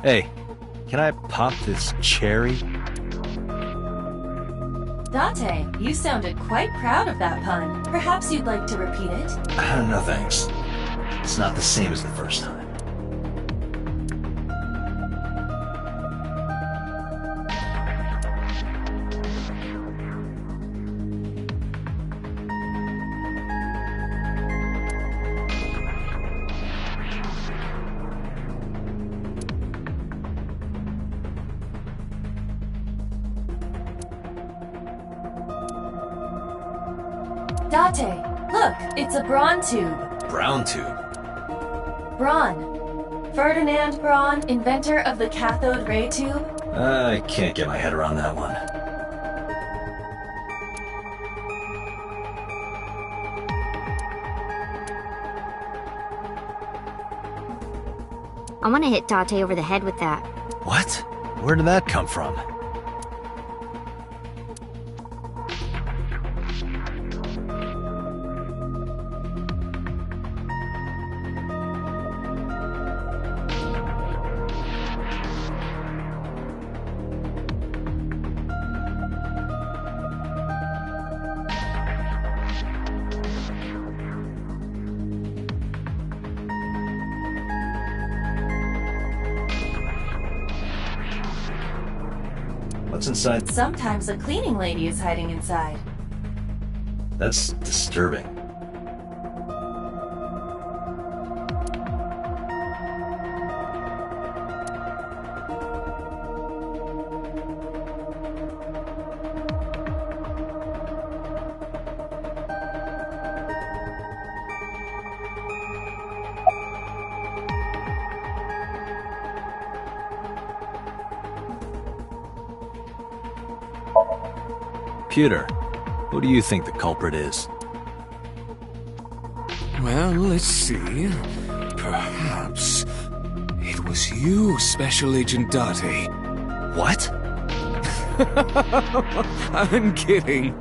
Hey, can I pop this cherry? Dante, you sounded quite proud of that pun. Perhaps you'd like to repeat it? No thanks. It's not the same as the first time. Dante, look, it's a Braun tube. Brown tube? Braun. Ferdinand Braun, inventor of the cathode ray tube. I can't get my head around that one. I want to hit Date over the head with that. What? Where did that come from? What's inside? Sometimes a cleaning lady is hiding inside. That's disturbing. Computer, who do you think the culprit is? Well, let's see. Perhaps it was you, Special Agent Date. What? I'm kidding.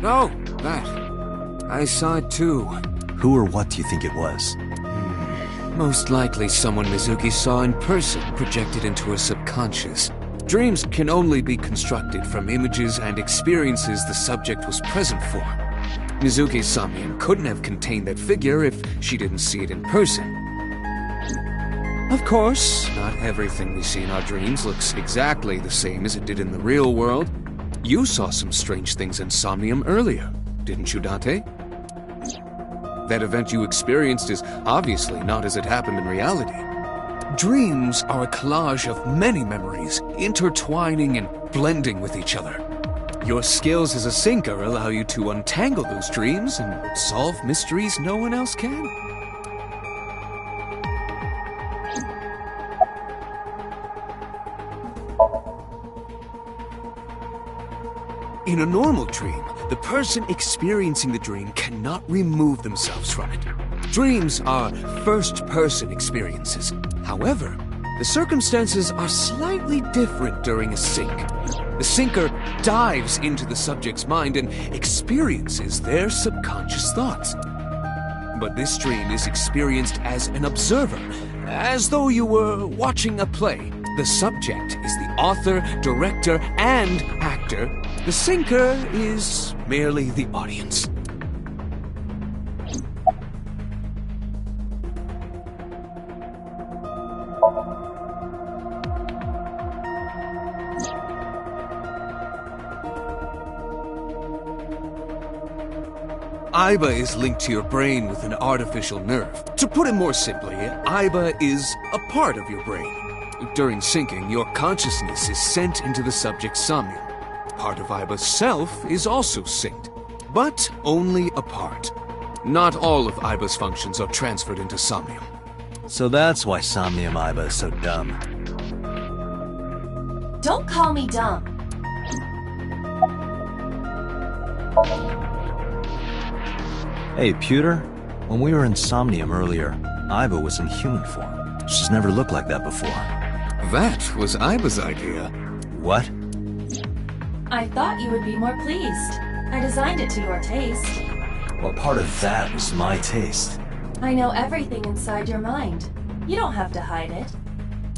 No, that. I saw it too. Who or what do you think it was? Most likely someone Mizuki saw in person projected into her subconscious. Dreams can only be constructed from images and experiences the subject was present for. Mizuki's somnium couldn't have contained that figure if she didn't see it in person. Of course, not everything we see in our dreams looks exactly the same as it did in the real world. You saw some strange things in Somnium earlier, didn't you, Date? That event you experienced is obviously not as it happened in reality. Dreams are a collage of many memories, intertwining and blending with each other. Your skills as a sinker allow you to untangle those dreams and solve mysteries no one else can. In a normal dream, the person experiencing the dream cannot remove themselves from it. Dreams are first-person experiences. However, the circumstances are slightly different during a sync. The sinker dives into the subject's mind and experiences their subconscious thoughts. But this dream is experienced as an observer, as though you were watching a play. The subject is the author, director, and actor. The sinker is merely the audience. Aiba is linked to your brain with an artificial nerve. To put it more simply, Aiba is a part of your brain. During syncing, your consciousness is sent into the subject's somnium. Part of Aiba's self is also synced, but only a part. Not all of Aiba's functions are transferred into Somnium. So that's why Somnium Aiba is so dumb. Don't call me dumb. Hey, Pewter. When we were in Somnium earlier, Aiba was in human form. She's never looked like that before. That was Aiba's idea. What? I thought you would be more pleased. I designed it to your taste. Well, part of that was my taste. I know everything inside your mind. You don't have to hide it.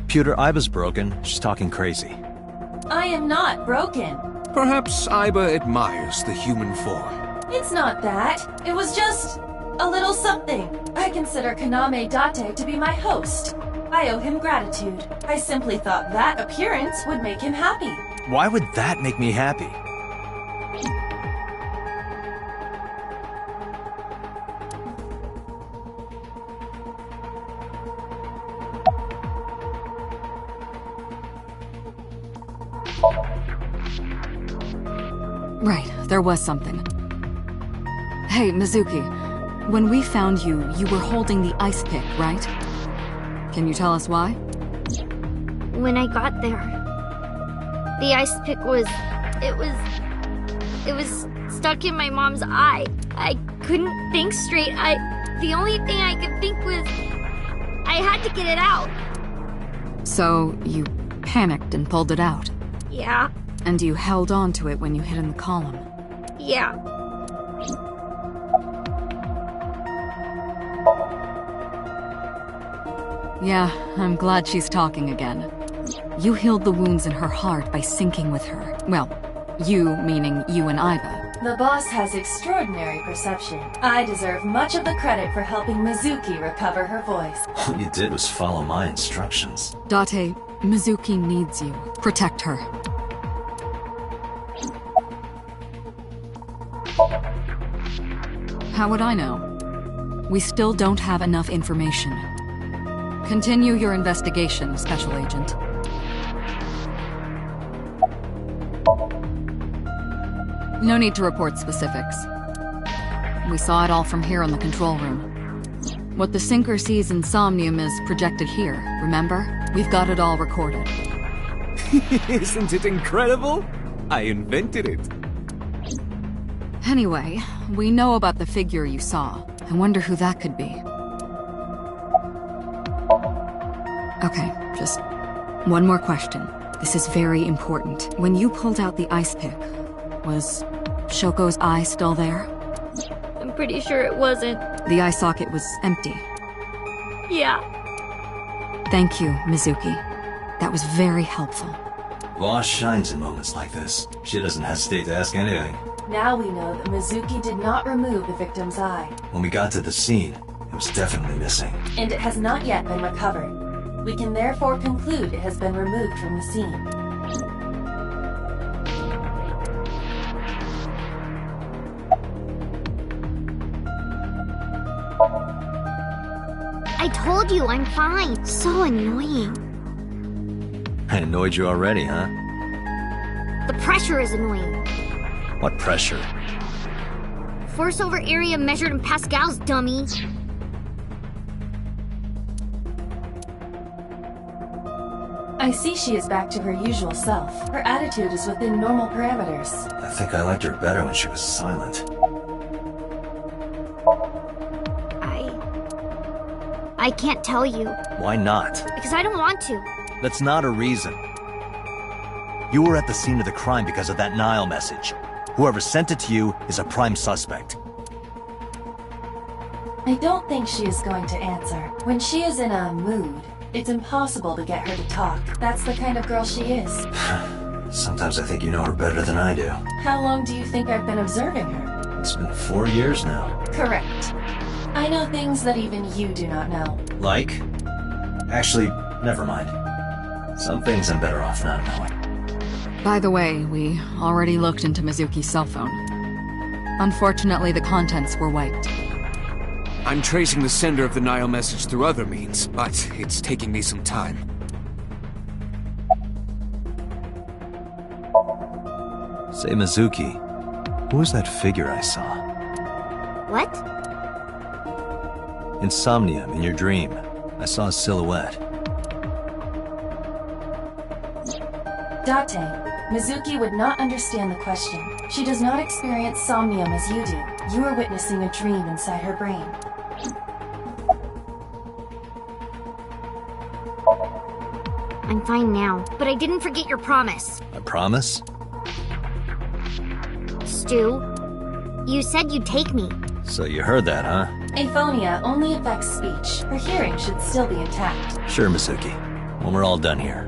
Pewter, Aiba's broken. She's talking crazy. I am not broken. Perhaps Aiba admires the human form. It's not that. It was just a little something. I consider Kaname Date to be my host. I owe him gratitude. I simply thought that appearance would make him happy. Why would that make me happy? Right, there was something. Hey, Mizuki, when we found you, you were holding the ice pick, right? Can you tell us why? When I got there, the ice pick was stuck in my mom's eye. I couldn't think straight. The only thing I could think was I had to get it out. So, you panicked and pulled it out? Yeah, And you held on to it when you hid in the column? yeah. Yeah, I'm glad she's talking again. You healed the wounds in her heart by syncing with her. Well, you meaning you and Aiba. The boss has extraordinary perception. I deserve much of the credit for helping Mizuki recover her voice. All you did was follow my instructions. Date, Mizuki needs you. Protect her. How would I know? We still don't have enough information. Continue your investigation, Special Agent. No need to report specifics. We saw it all from here in the control room. What the Sinker sees in Somnium is projected here, remember? We've got it all recorded. Isn't it incredible? I invented it. Anyway, we know about the figure you saw. I wonder who that could be. Okay, just one more question. This is very important. When you pulled out the ice pick, was Shoko's eye still there? I'm pretty sure it wasn't. The eye socket was empty. Yeah. Thank you, Mizuki. That was very helpful. Boss shines in moments like this. She doesn't hesitate to ask anything. Now we know that Mizuki did not remove the victim's eye, When we got to the scene, it was definitely missing. and it has not yet been recovered. We can therefore conclude it has been removed from the scene. I told you I'm fine. So annoying. I annoyed you already, huh? The pressure is annoying. What pressure? Force over area measured in pascals, dummy. I see she is back to her usual self. Her attitude is within normal parameters. I think I liked her better when she was silent. I can't tell you. Why not? Because I don't want to. That's not a reason. You were at the scene of the crime because of that Nile message. Whoever sent it to you is a prime suspect. I don't think she is going to answer. When she is in a mood, it's impossible to get her to talk. That's the kind of girl she is. Sometimes I think you know her better than I do. How long do you think I've been observing her? It's been 4 years now. Correct. I know things that even you do not know. Like? Actually, never mind. Some things I'm better off not knowing. By the way, we already looked into Mizuki's cell phone. Unfortunately, the contents were wiped. I'm tracing the sender of the Nile message through other means, but it's taking me some time. Say, Mizuki, who was that figure I saw? What? In Somnium, in your dream, I saw a silhouette. Date, Mizuki would not understand the question. She does not experience somnium as you do. You are witnessing a dream inside her brain. I'm fine now, but I didn't forget your promise. I promise? Stu, you said you'd take me. So you heard that, huh? Aphonia only affects speech. Her hearing should still be intact. Sure, Mizuki. When we're all done here.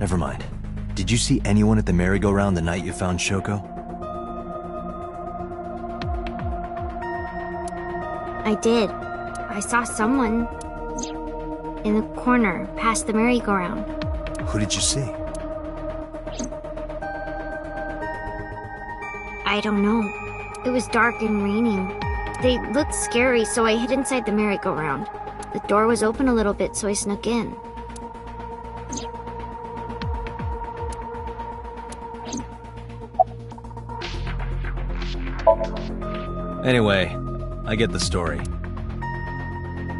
Never mind. Did you see anyone at the merry-go-round the night you found Shoko? I did. I saw someone in the corner past the merry-go-round. Who did you see? I don't know. It was dark and raining. They looked scary, so I hid inside the merry-go-round. The door was open a little bit, so I snuck in. Anyway, I get the story.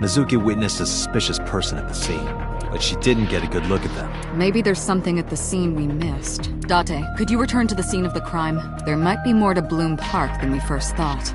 Mizuki witnessed a suspicious person at the scene, but she didn't get a good look at them. Maybe there's something at the scene we missed. Date, could you return to the scene of the crime? There might be more to Bloom Park than we first thought.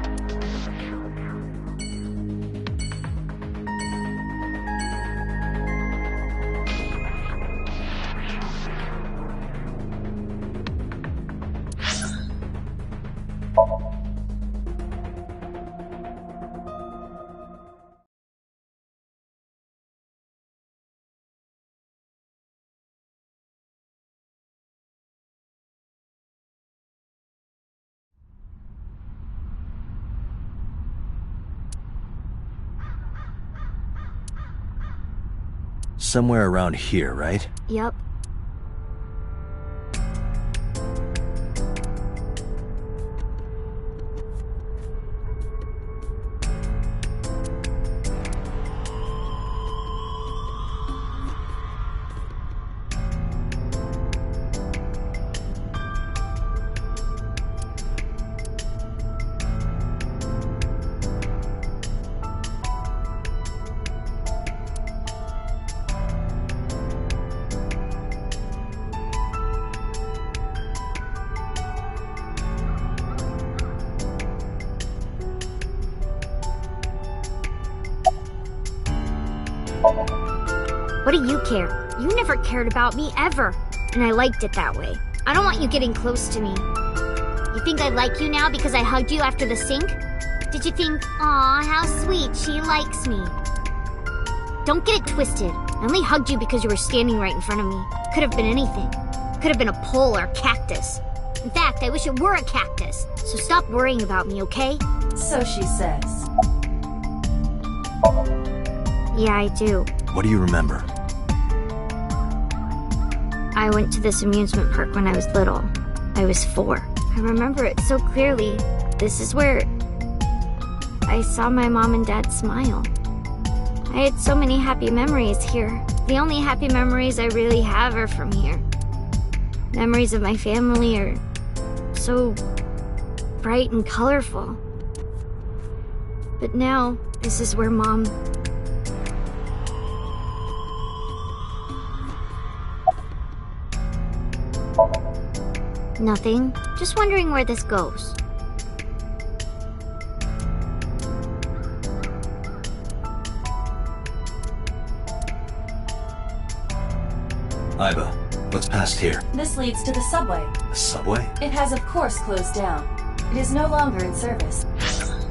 Somewhere around here, right? Yup. What do you care? You never cared about me, ever. And I liked it that way. I don't want you getting close to me. You think I like you now because I hugged you after the sink? Did you think, aw, how sweet, she likes me? Don't get it twisted. I only hugged you because you were standing right in front of me. Could have been anything. Could have been a pole or a cactus. In fact, I wish it were a cactus. So stop worrying about me, okay? So she says. Yeah, I do. What do you remember? I went to this amusement park when I was little. I was 4. I remember it so clearly. This is where I saw my mom and dad smile. I had so many happy memories here. The only happy memories I really have are from here. Memories of my family are so bright and colorful. But now, this is where Mom... Nothing. Just wondering where this goes. Aiba, what's past here? This leads to the subway. The subway? It has of course closed down. It is no longer in service.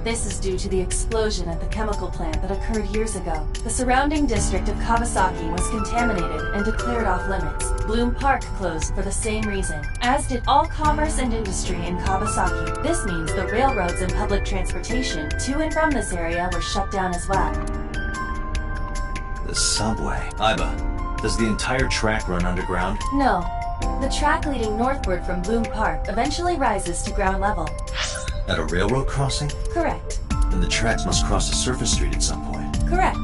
This is due to the explosion at the chemical plant that occurred years ago. The surrounding district of Kawasaki was contaminated and declared off limits. Bloom Park closed for the same reason, as did all commerce and industry in Kawasaki. This means the railroads and public transportation to and from this area were shut down as well. The subway. Aiba, does the entire track run underground? No. The track leading northward from Bloom Park eventually rises to ground level. At a railroad crossing? Correct. Then the tracks must cross a surface street at some point. Correct.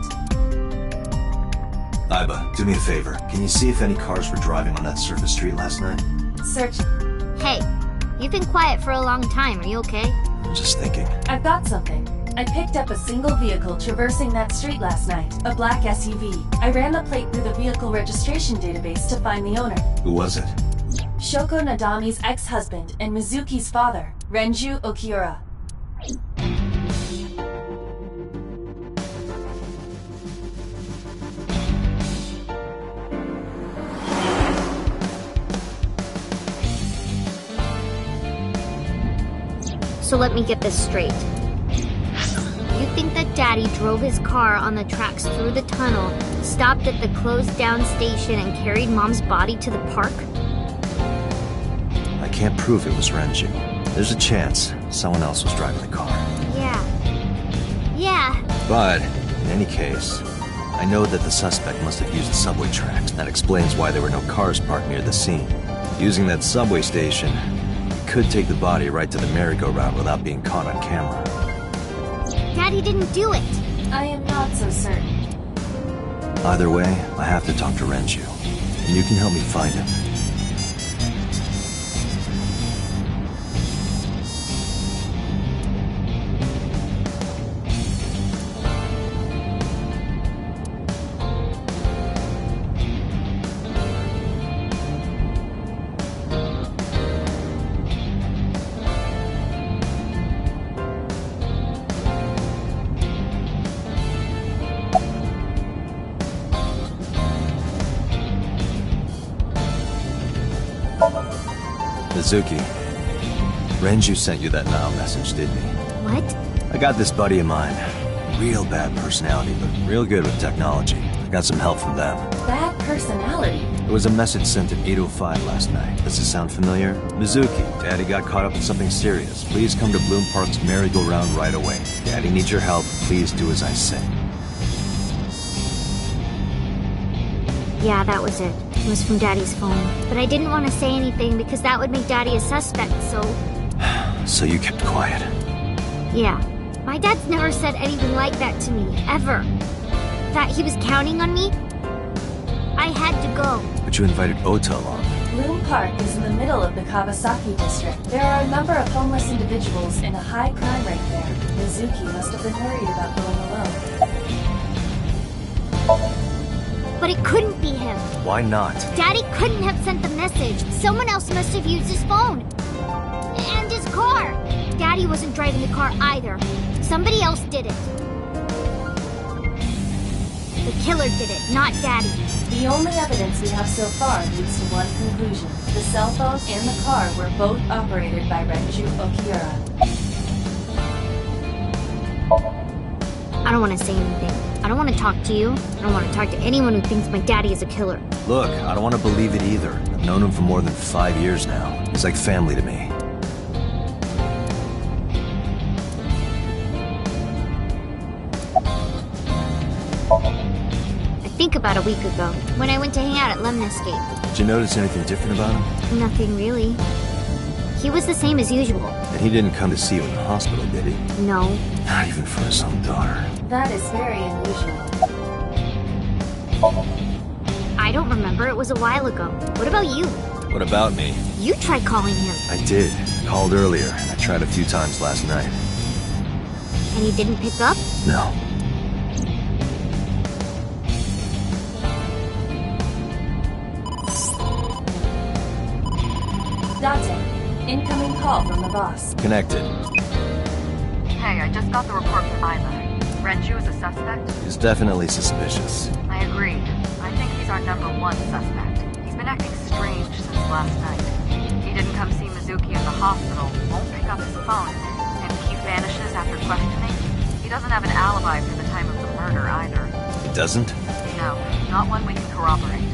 Aiba, do me a favor. Can you see if any cars were driving on that surface street last night? Search. Hey, you've been quiet for a long time. Are you okay? I'm just thinking. I've got something. I picked up a single vehicle traversing that street last night. A black SUV. I ran the plate through the vehicle registration database to find the owner. Who was it? Shoko Nadami's ex-husband and Mizuki's father, Renju Okiura. So let me get this straight. You think that Daddy drove his car on the tracks through the tunnel, stopped at the closed-down station, and carried Mom's body to the park? I can't prove it was Renju. There's a chance someone else was driving the car. Yeah. But, in any case, I know that the suspect must have used the subway tracks. That explains why there were no cars parked near the scene. Using that subway station, you could take the body right to the merry-go-round without being caught on camera. Daddy didn't do it. I am not so certain. Either way, I have to talk to Renju, and you can help me find him. Mizuki, Renju sent you that Nile message, didn't he? What? I got this buddy of mine. Real bad personality, but real good with technology. I got some help from them. Bad personality? It was a message sent at 8:05 last night. Does it sound familiar? Mizuki, Daddy got caught up in something serious. Please come to Bloom Park's merry-go-round right away. Daddy needs your help. Please do as I say. Yeah, that was it. It was from Daddy's phone. But I didn't want to say anything because that would make Daddy a suspect, so... So you kept quiet? Yeah. My dad's never said anything like that to me, ever. That he was counting on me? I had to go. But you invited Ota along. Bloom Park is in the middle of the Kawasaki district. There are a number of homeless individuals in a high crime rate there. Mizuki must have been worried about going alone. But it couldn't be him. Why not? Daddy couldn't have sent the message. Someone else must have used his phone. And his car. Daddy wasn't driving the car either. Somebody else did it. The killer did it, not Daddy. The only evidence we have so far leads to one conclusion. The cell phone and the car were both operated by Renju Okiura. I don't want to say anything. I don't want to talk to you. I don't want to talk to anyone who thinks my daddy is a killer. Look, I don't want to believe it either. I've known him for more than 5 years now. He's like family to me. I think about a week ago, when I went to hang out at Lemniscape. Did you notice anything different about him? Nothing really. He was the same as usual. And he didn't come to see you in the hospital, did he? No. Not even for his own daughter. That is very unusual. I don't remember. It was a while ago. What about you? What about me? You tried calling him. I did. Called earlier, and I tried a few times last night. And he didn't pick up? No. Date, incoming call from the boss. Connected. Hey, I just got the report from Isla. Renju is a suspect? He's definitely suspicious. I agree. I think he's our #1 suspect. He's been acting strange since last night. He didn't come see Mizuki in the hospital, won't pick up his phone, and he vanishes after questioning. He doesn't have an alibi for the time of the murder either. He doesn't? No, not one we can corroborate.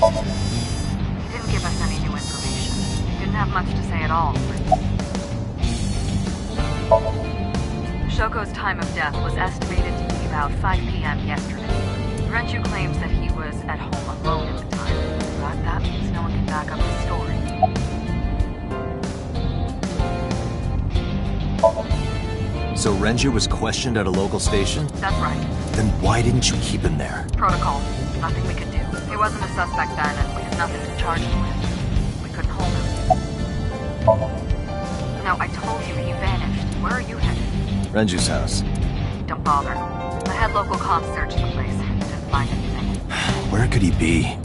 He didn't give us any new information. He didn't have much to say at all. Shoko's time of death was estimated to be about 5 p.m. yesterday. Renju claims that he was at home alone at the time, but that means no one can back up his story. So Renju was questioned at a local station? That's right. Then why didn't you keep him there? Protocol. Nothing we could do. He wasn't a suspect then, and we had nothing to charge him with. We couldn't hold him. No, I told you he vanished. Where are you headed? Renju's house. Don't bother. I had local cops search the place. Didn't find anything. Where could he be?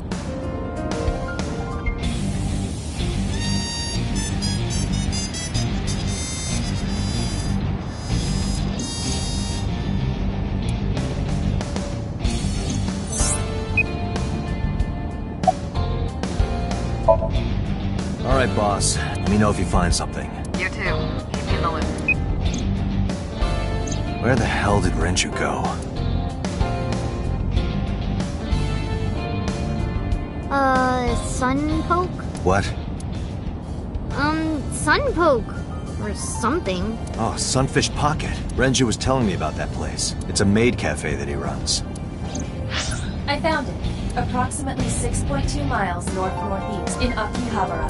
All right, boss. Let me know if you find something. You too. Keep me in the loop. Where the hell did Renju go? Sunpoke? What? Sunpoke. Or something. Oh, Sunfish Pocket. Renju was telling me about that place. It's a maid cafe that he runs. I found it. Approximately 6.2 miles north-northeast in Akihabara.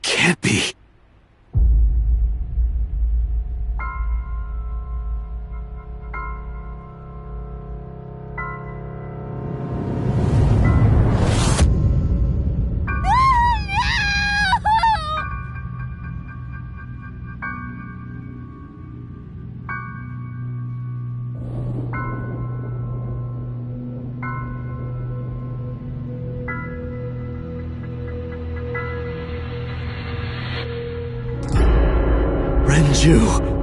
Can't be. Renju!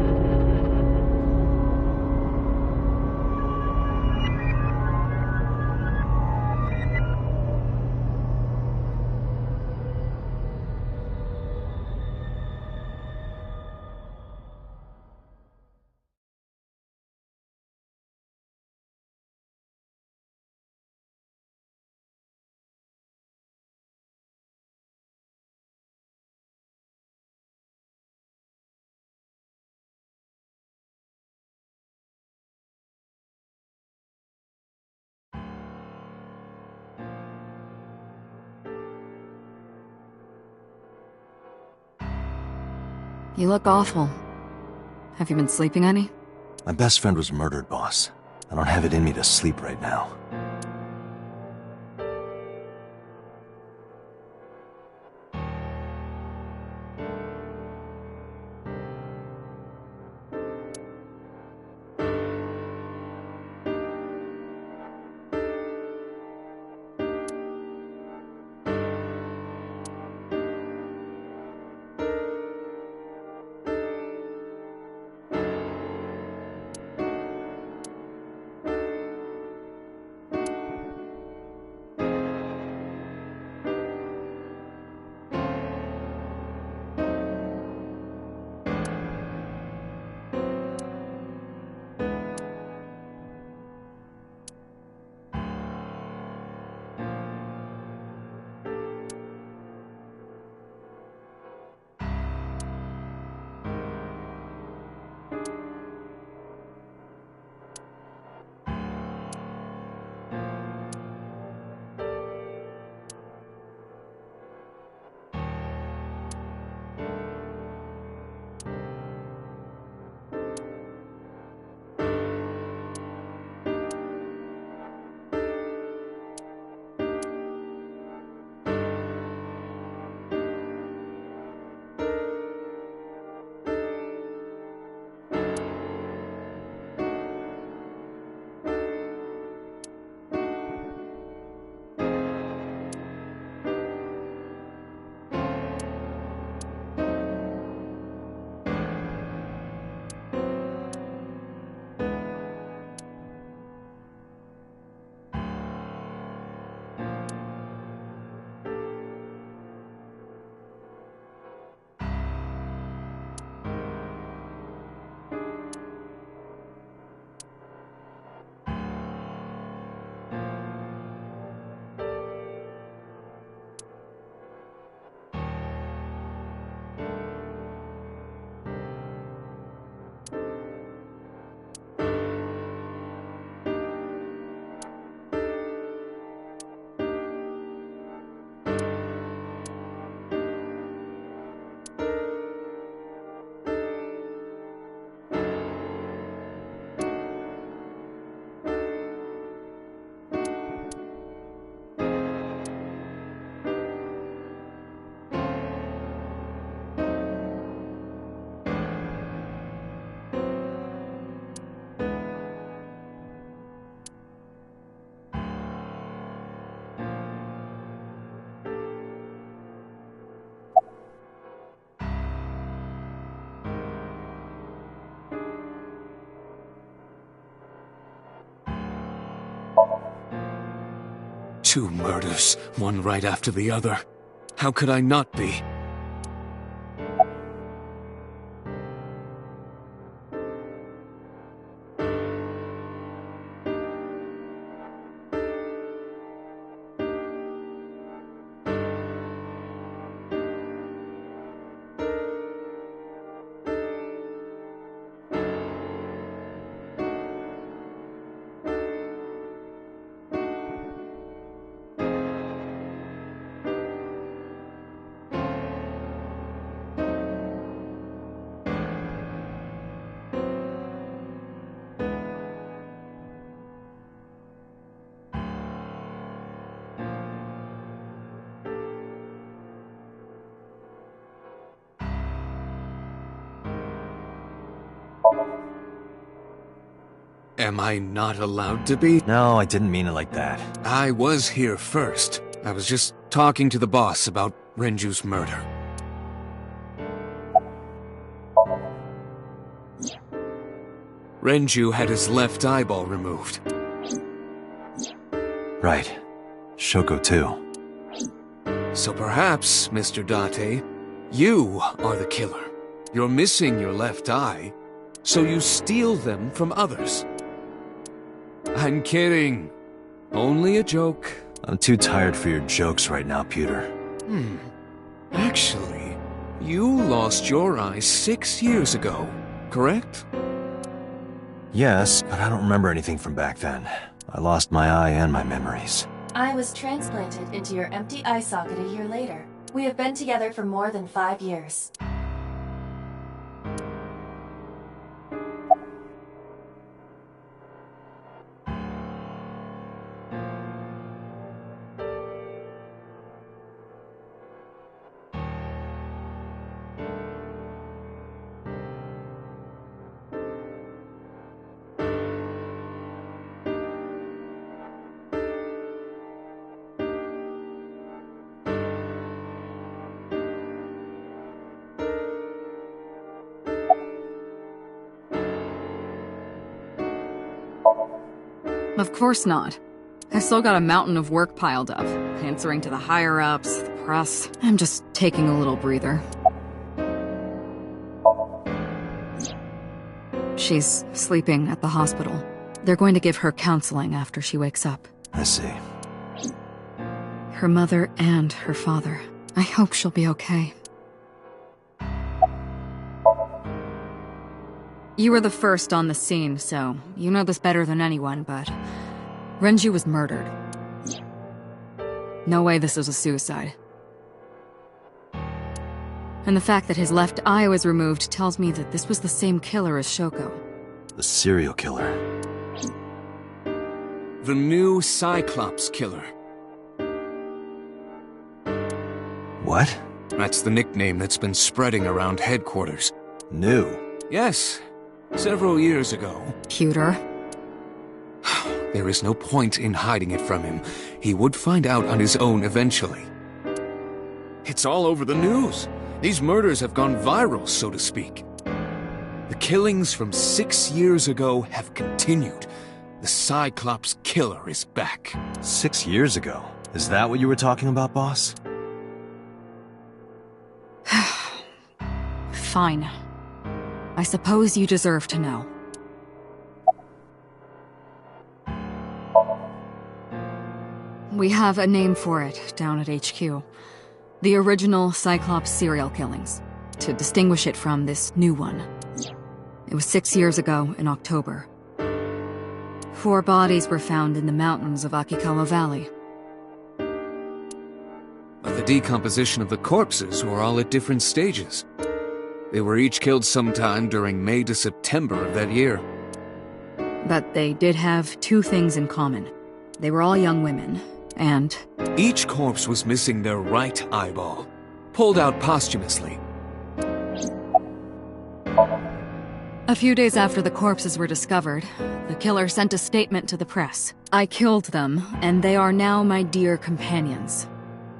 You look awful. Have you been sleeping any? My best friend was murdered, boss. I don't have it in me to sleep right now. Two murders, one right after the other. How could I not be? Am I not allowed to be? No, I didn't mean it like that. I was here first. I was just talking to the boss about Renju's murder. Renju had his left eyeball removed. Right. Shoko too. So perhaps, Mr. Date, you are the killer. You're missing your left eye, so you steal them from others. I'm kidding. Only a joke. I'm too tired for your jokes right now, Pewter. Actually, you lost your eye 6 years ago, correct? Yes, but I don't remember anything from back then. I lost my eye and my memories. I was transplanted into your empty eye socket a year later. We have been together for more than 5 years. Of course not. I've still got a mountain of work piled up, answering to the higher-ups, the press. I'm just taking a little breather. She's sleeping at the hospital. They're going to give her counseling after she wakes up. I see. Her mother and her father. I hope she'll be okay. You were the first on the scene, so you know this better than anyone, but Renju was murdered. No way this was a suicide. And the fact that his left eye was removed tells me that this was the same killer as Shoko. The serial killer. The new Cyclops killer. What? That's the nickname that's been spreading around headquarters. New? Yes, several years ago. Cuter. There is no point in hiding it from him. He would find out on his own eventually. It's all over the news. These murders have gone viral, so to speak. The killings from 6 years ago have continued. The Cyclops killer is back. 6 years ago? Is that what you were talking about, boss? Fine. I suppose you deserve to know. We have a name for it down at HQ. The original Cyclops serial killings, to distinguish it from this new one. It was 6 years ago in October. 4 bodies were found in the mountains of Akikawa Valley. But the decomposition of the corpses were all at different stages. They were each killed sometime during May to September of that year. But they did have 2 things in common. They were all young women, and Each corpse was missing their right eyeball, pulled out posthumously. a few days after the corpses were discovered, the killer sent a statement to the press. I killed them, and they are now my dear companions.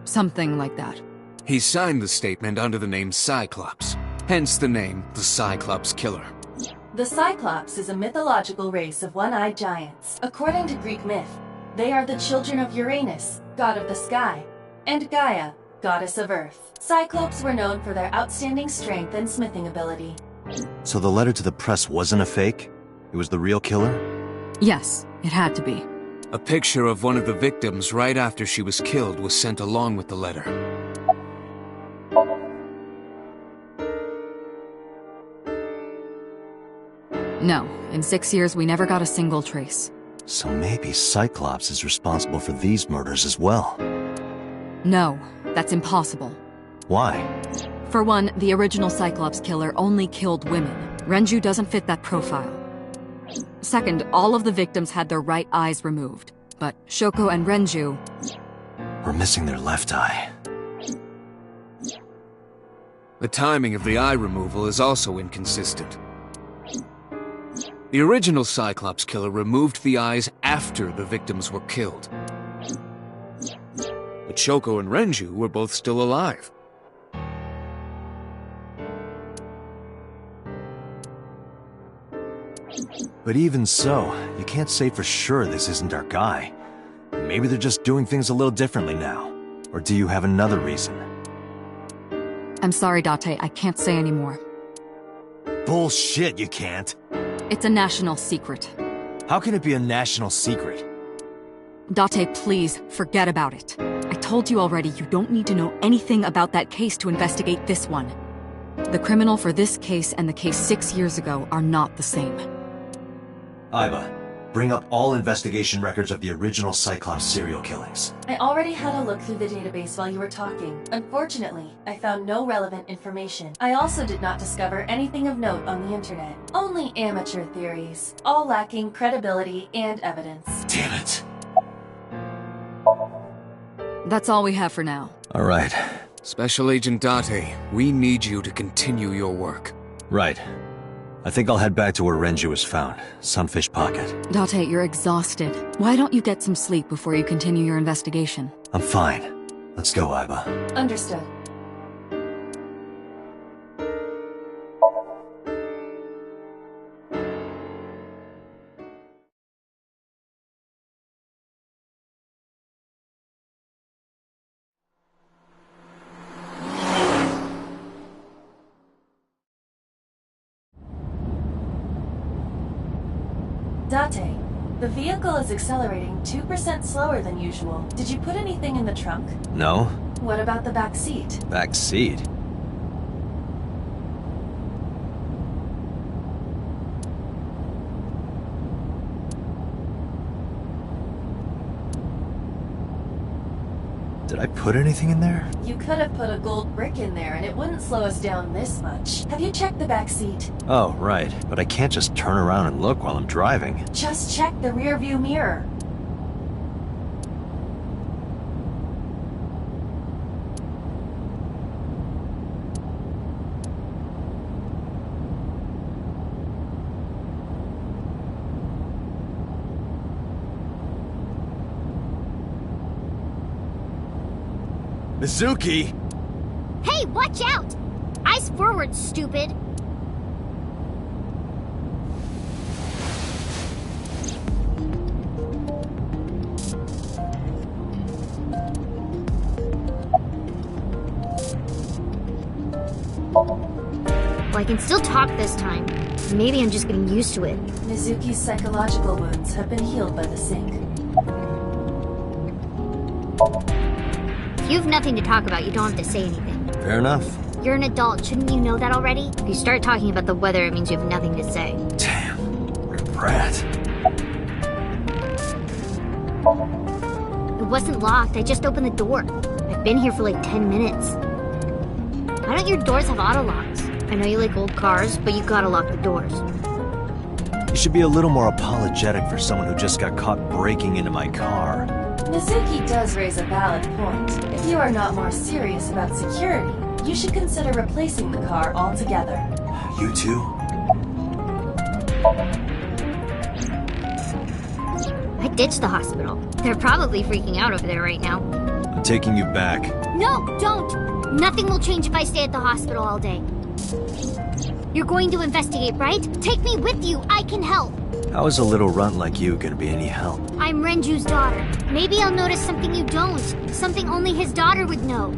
Something like that. He signed the statement under the name Cyclops, hence the name the Cyclops Killer. The Cyclops is a mythological race of one-eyed giants. According to Greek myth, they are the children of Uranus, god of the sky, and Gaia, goddess of earth. Cyclops were known for their outstanding strength and smithing ability. So the letter to the press wasn't a fake? It was the real killer? Yes, it had to be. A picture of one of the victims right after she was killed was sent along with the letter. No, in 6 years we never got a single trace. So maybe Cyclops is responsible for these murders as well. No, that's impossible. Why? For one, the original Cyclops killer only killed women. Renju doesn't fit that profile. Second, all of the victims had their right eyes removed. But Shoko and Renju... We're missing their left eye. The timing of the eye removal is also inconsistent. The original Cyclops killer removed the eyes after the victims were killed. But Shoko and Renju were both still alive. But even so, you can't say for sure this isn't our guy. Maybe they're just doing things a little differently now. Or do you have another reason? I'm sorry, Date, I can't say anymore. Bullshit, you can't. It's a national secret. How can it be a national secret? Date, please, forget about it. I told you already you don't need to know anything about that case to investigate this one. The criminal for this case and the case 6 years ago are not the same. Aiba, bring up all investigation records of the original Cyclops serial killings. I already had a look through the database while you were talking. Unfortunately, I found no relevant information. I also did not discover anything of note on the internet. Only amateur theories, all lacking credibility and evidence. Damn it. That's all we have for now. All right. Special Agent Date, we need you to continue your work. Right. I think I'll head back to where Renju was found, Sunfish Pocket. Date, you're exhausted. Why don't you get some sleep before you continue your investigation? I'm fine. Let's go, Aiba. Understood. Date, the vehicle is accelerating 2% slower than usual. Did you put anything in the trunk? No? What about the back seat? Back seat? Did I put anything in there? You could have put a gold brick in there and it wouldn't slow us down this much. Have you checked the back seat? Oh, right. But I can't just turn around and look while I'm driving. Just check the rear view mirror. Mizuki! Hey, watch out! Eyes forward, stupid! Well, I can still talk this time. Maybe I'm just getting used to it. Mizuki's psychological wounds have been healed by the sink. If you have nothing to talk about, you don't have to say anything. Fair enough. You're an adult, shouldn't you know that already? If you start talking about the weather, it means you have nothing to say. Damn. What a brat. It wasn't locked, I just opened the door. I've been here for like 10 minutes. Why don't your doors have auto locks? I know you like old cars, but you gotta lock the doors. You should be a little more apologetic for someone who just got caught breaking into my car. Mizuki does raise a valid point. If you are not more serious about security, you should consider replacing the car altogether. You too? I ditched the hospital. They're probably freaking out over there right now. I'm taking you back. No, don't! Nothing will change if I stay at the hospital all day. You're going to investigate, right? Take me with you, I can help! How is a little runt like you gonna be any help? I'm Renju's daughter. Maybe I'll notice something you don't. Something only his daughter would know.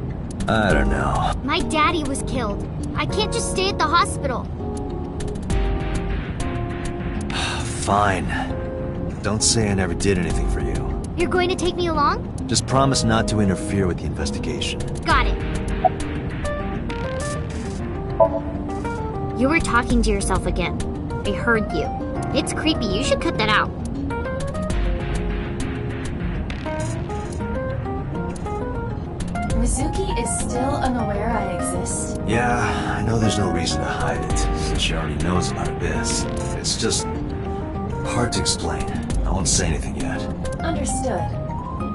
I don't know. My daddy was killed. I can't just stay at the hospital. Fine. Don't say I never did anything for you. You're going to take me along? Just promise not to interfere with the investigation. Got it. You were talking to yourself again. I heard you. It's creepy. You should cut that out. Mizuki is still unaware I exist. Yeah, I know there's no reason to hide it, since she already knows about this. It's just hard to explain. I won't say anything yet. Understood.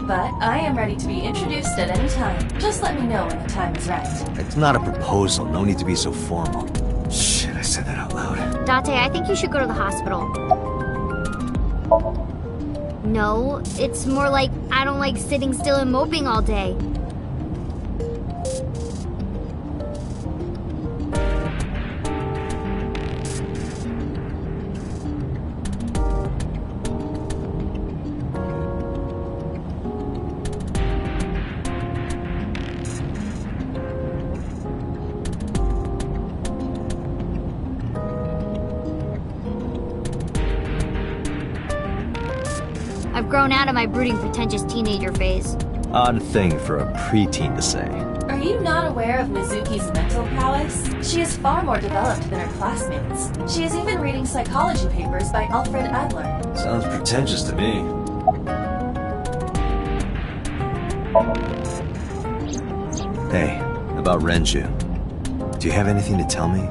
But I am ready to be introduced at any time. Just let me know when the time is right. It's not a proposal. No need to be so formal. Shit, I said that out loud. Date, I think you should go to the hospital. No, it's more like I don't like sitting still and moping all day. I've grown out of my brooding, pretentious teenager phase. Odd thing for a preteen to say. Are you not aware of Mizuki's mental prowess? She is far more developed than her classmates. She is even reading psychology papers by Alfred Adler. Sounds pretentious to me. Hey, about Renju. Do you have anything to tell me?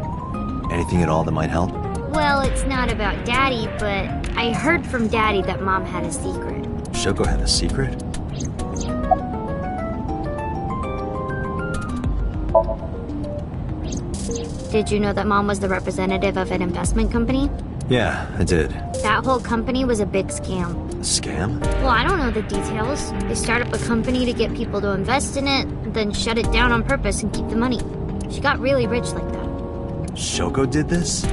Anything at all that might help? Well, it's not about Daddy, but I heard from Daddy that Mom had a secret. Shoko had a secret? Did you know that Mom was the representative of an investment company? Yeah, I did. That whole company was a big scam. A scam? Well, I don't know the details. They start up a company to get people to invest in it, then shut it down on purpose and keep the money. She got really rich like that. Shoko did this?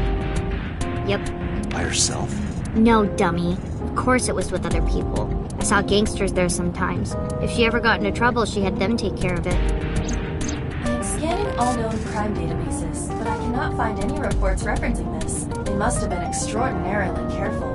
Yep. By herself? No, dummy. Of course it was with other people. I saw gangsters there sometimes. If she ever got into trouble, she had them take care of it. I am scanning all known crime databases, but I cannot find any reports referencing this. They must have been extraordinarily careful.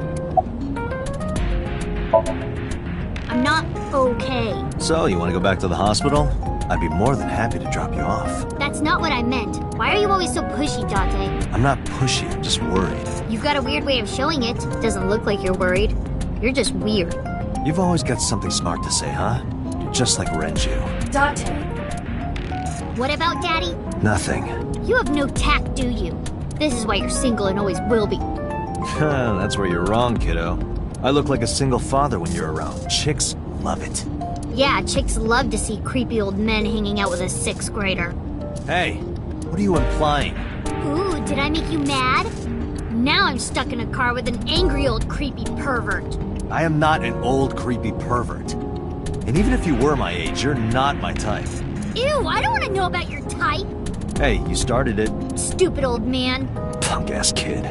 I'm not okay. So, you want to go back to the hospital? I'd be more than happy to drop you off. That's not what I meant. Why are you always so pushy, Date? I'm not pushy, I'm just worried. You've got a weird way of showing it. Doesn't look like you're worried. You're just weird. You've always got something smart to say, huh? You're just like Renju. Date, What about Daddy? Nothing. You have no tact, do you? This is why you're single and always will be. That's where you're wrong, kiddo. I look like a single father when you're around. Chicks love it. Yeah, chicks love to see creepy old men hanging out with a 6th grader. Hey, what are you implying? Ooh, did I make you mad? Now I'm stuck in a car with an angry old creepy pervert. I am not an old creepy pervert. And even if you were my age, you're not my type. Ew, I don't want to know about your type. Hey, you started it. Stupid old man. Punk-ass kid.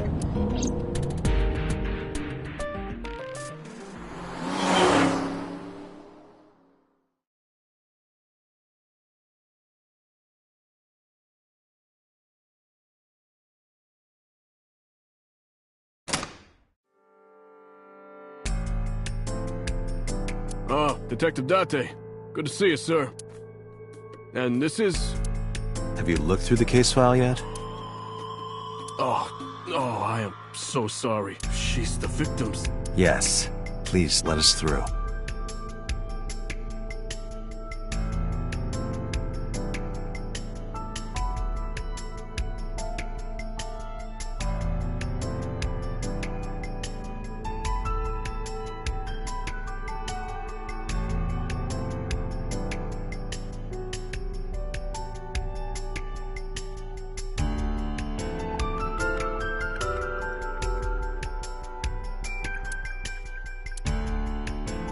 Ah, Detective Date. Good to see you, sir. And this is... Have you looked through the case file yet? Oh, I am so sorry. She's the victim's... Yes. Please let us through.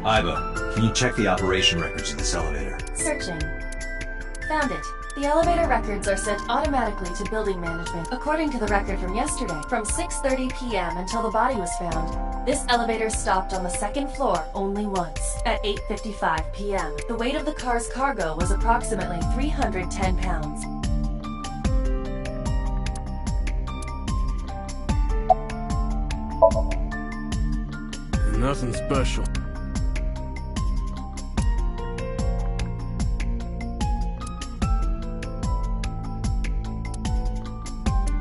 Iba, can you check the operation records of this elevator? searching. Found it. The elevator records are sent automatically to building management, according to the record from yesterday. From 6:30 p.m. until the body was found, this elevator stopped on the 2nd floor only once, at 8:55 p.m. The weight of the car's cargo was approximately 310 pounds. Nothing special.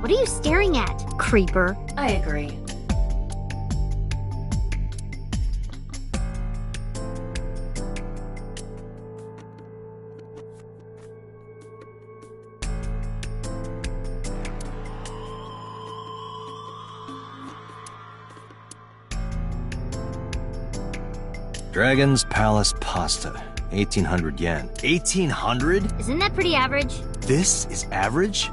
What are you staring at, creeper? I agree. Dragon's Palace Pasta. 1,800 yen. 1,800? Isn't that pretty average? This is average?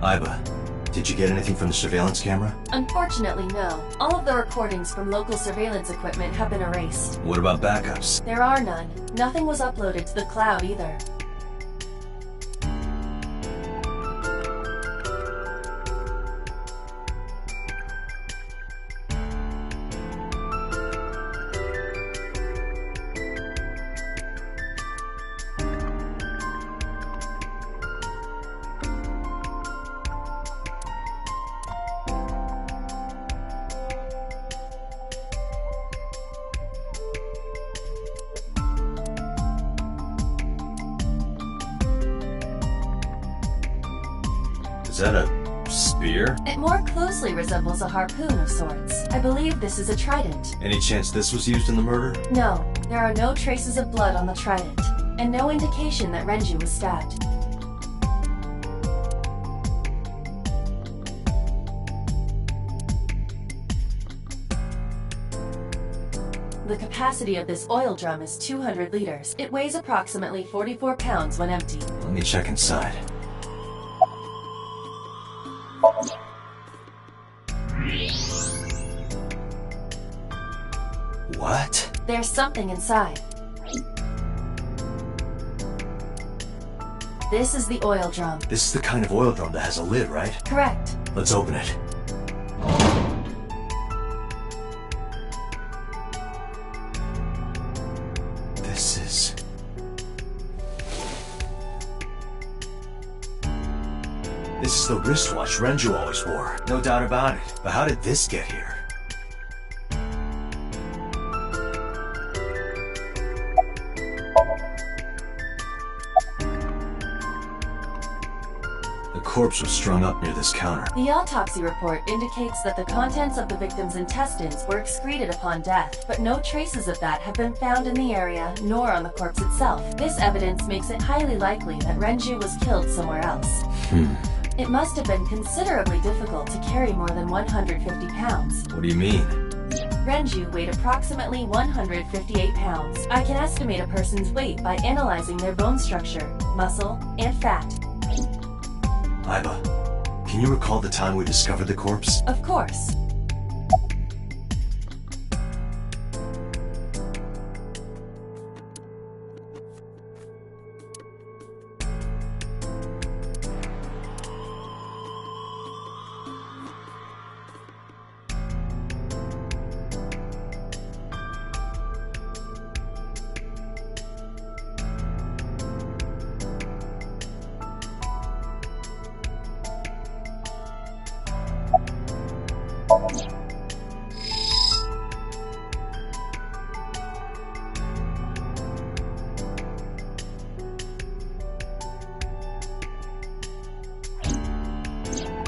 Iba, did you get anything from the surveillance camera? Unfortunately, no. All of the recordings from local surveillance equipment have been erased. What about backups? There are none. Nothing was uploaded to the cloud either. Is that a spear? It more closely resembles a harpoon of sorts. I believe this is a trident. Any chance this was used in the murder? No, there are no traces of blood on the trident, and no indication that Renju was stabbed. The capacity of this oil drum is 200 liters. It weighs approximately 44 pounds when empty. Let me check inside. What? There's something inside. This is the oil drum. This is the kind of oil drum that has a lid, right? Correct. Let's open it. This is... This is the wristwatch Renju always wore. No doubt about it. But how did this get here? The corpse was strung up near this counter. The autopsy report indicates that the contents of the victim's intestines were excreted upon death, but no traces of that have been found in the area, nor on the corpse itself. This evidence makes it highly likely that Renju was killed somewhere else. It must have been considerably difficult to carry more than 150 pounds. What do you mean? Renju weighed approximately 158 pounds. I can estimate a person's weight by analyzing their bone structure, muscle, and fat. Aiba, can you recall the time we discovered the corpse? Of course.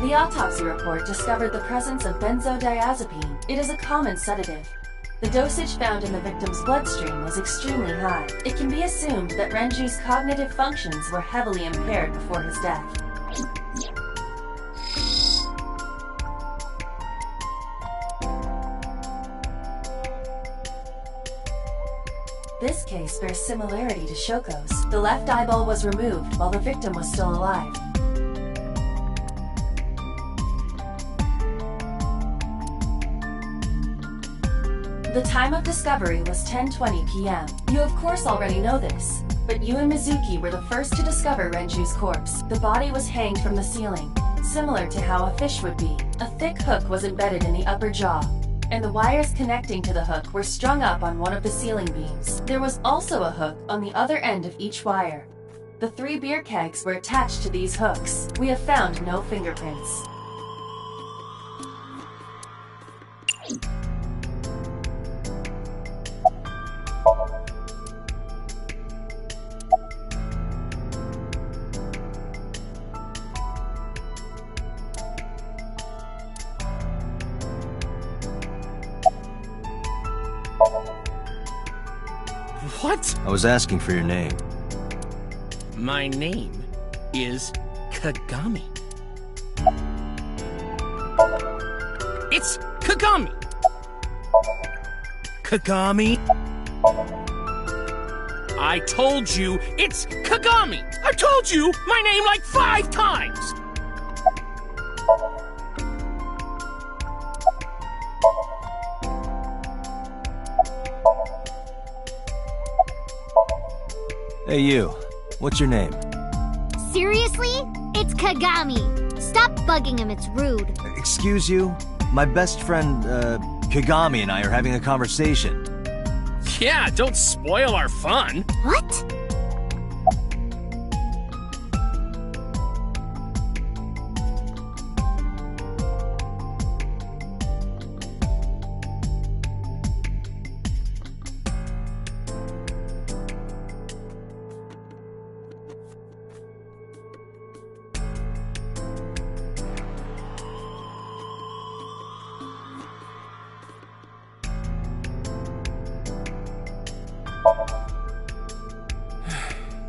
The autopsy report discovered the presence of benzodiazepine. It is a common sedative. The dosage found in the victim's bloodstream was extremely high. It can be assumed that Renju's cognitive functions were heavily impaired before his death. This case bears similarity to Shoko's. The left eyeball was removed while the victim was still alive. The time of discovery was 10:20 p.m. You of course already know this, but you and Mizuki were the first to discover Renju's corpse. The body was hanged from the ceiling, similar to how a fish would be. A thick hook was embedded in the upper jaw, and the wires connecting to the hook were strung up on one of the ceiling beams. There was also a hook on the other end of each wire. The 3 beer kegs were attached to these hooks. We have found no fingerprints. What? I was asking for your name. My name is Kagami. It's Kagami! Kagami! I told you, it's Kagami! I told you my name like 5 times! Hey you, what's your name? Seriously? It's Kagami. Stop bugging him, it's rude. Excuse you? My best friend, Kagami and I are having a conversation. Yeah, don't spoil our fun. What?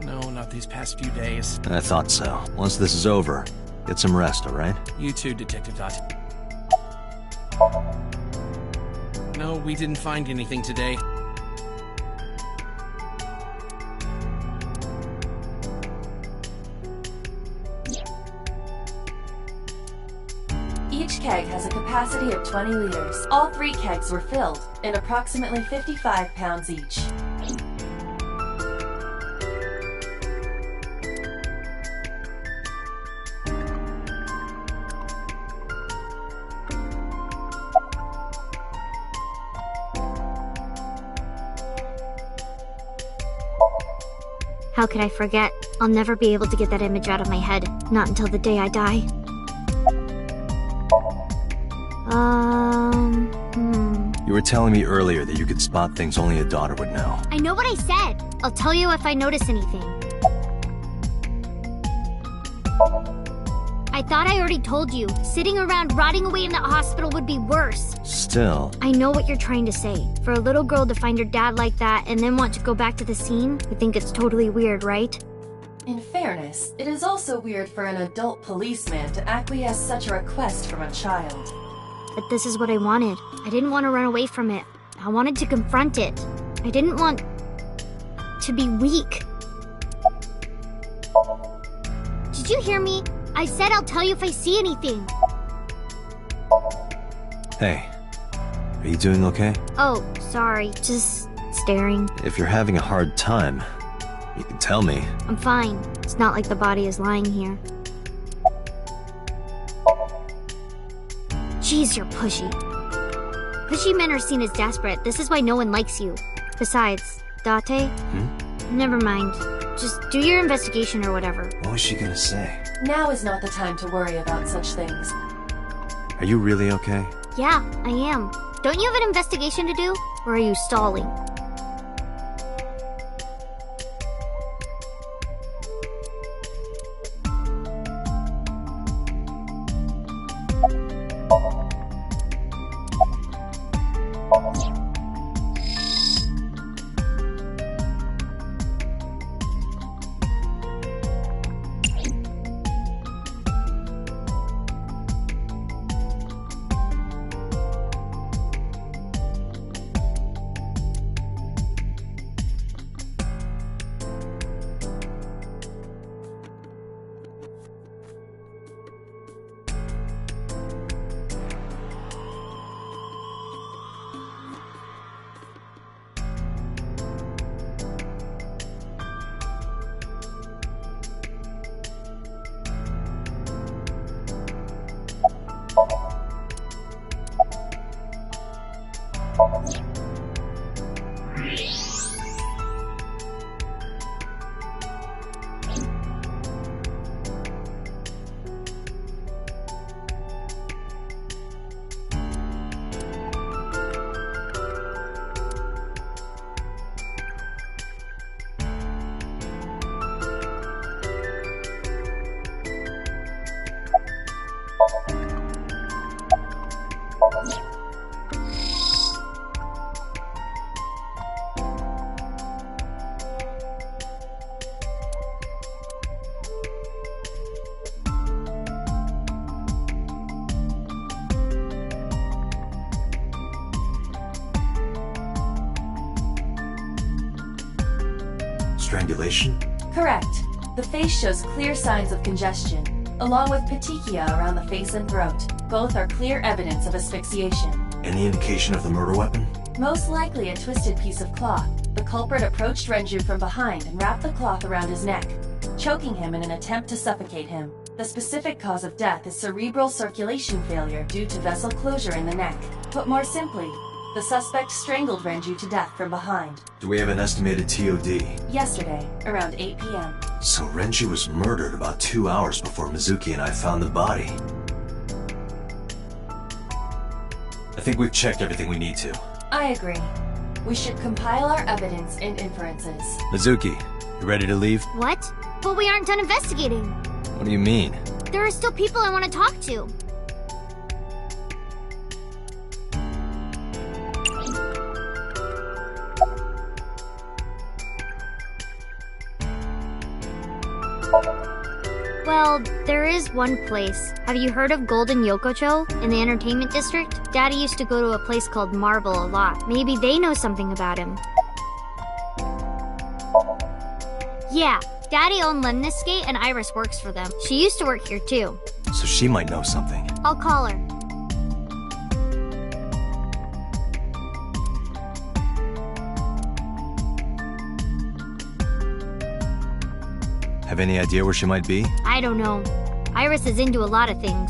No, not these past few days. I thought so. Once this is over, get some rest, alright? You too, Detective Dot. No, we didn't find anything today. Each keg has a capacity of 20 liters. All 3 kegs were filled, and approximately 55 pounds each. How could I forget? I'll never be able to get that image out of my head. Not until the day I die. You were telling me earlier that you could spot things only a daughter would know. I know what I said. I'll tell you if I notice anything. I thought I already told you. Sitting around rotting away in that hospital would be worse. Still. I know what you're trying to say. For a little girl to find her dad like that and then want to go back to the scene, I think it's totally weird, right? In fairness, it is also weird for an adult policeman to acquiesce such a request from a child. But this is what I wanted. I didn't want to run away from it. I wanted to confront it. I didn't want to be weak. Did you hear me? I said I'll tell you if I see anything. Hey, are you doing okay? Oh, sorry. Just staring. If you're having a hard time, you can tell me. I'm fine. It's not like the body is lying here. Jeez, you're pushy. Pushy men are seen as desperate. This is why no one likes you. Besides, Date? Never mind. Just do your investigation or whatever. What was she gonna say? Now is not the time to worry about such things. Are you really okay? Yeah, I am. Don't you have an investigation to do? Or are you stalling? Strangulation? Correct. The face shows clear signs of congestion, along with petechia around the face and throat. Both are clear evidence of asphyxiation. Any indication of the murder weapon? Most likely a twisted piece of cloth. The culprit approached Renju from behind and wrapped the cloth around his neck, choking him in an attempt to suffocate him. The specific cause of death is cerebral circulation failure due to vessel closure in the neck. Put more simply, the suspect strangled Renju to death from behind. Do we have an estimated TOD? Yesterday, around 8 p.m. So Renju was murdered about 2 hours before Mizuki and I found the body. I think we've checked everything we need to. I agree. We should compile our evidence and inferences. Mizuki, you ready to leave? What? But we aren't done investigating. What do you mean? There are still people I want to talk to. Well, there is one place. Have you heard of Golden Yokocho in the entertainment district? Daddy used to go to a place called Marble a lot. Maybe they know something about him. Yeah, Daddy owned Lemniscate and Iris works for them. She used to work here too. So she might know something. I'll call her. Have any idea where she might be? I don't know. Iris is into a lot of things.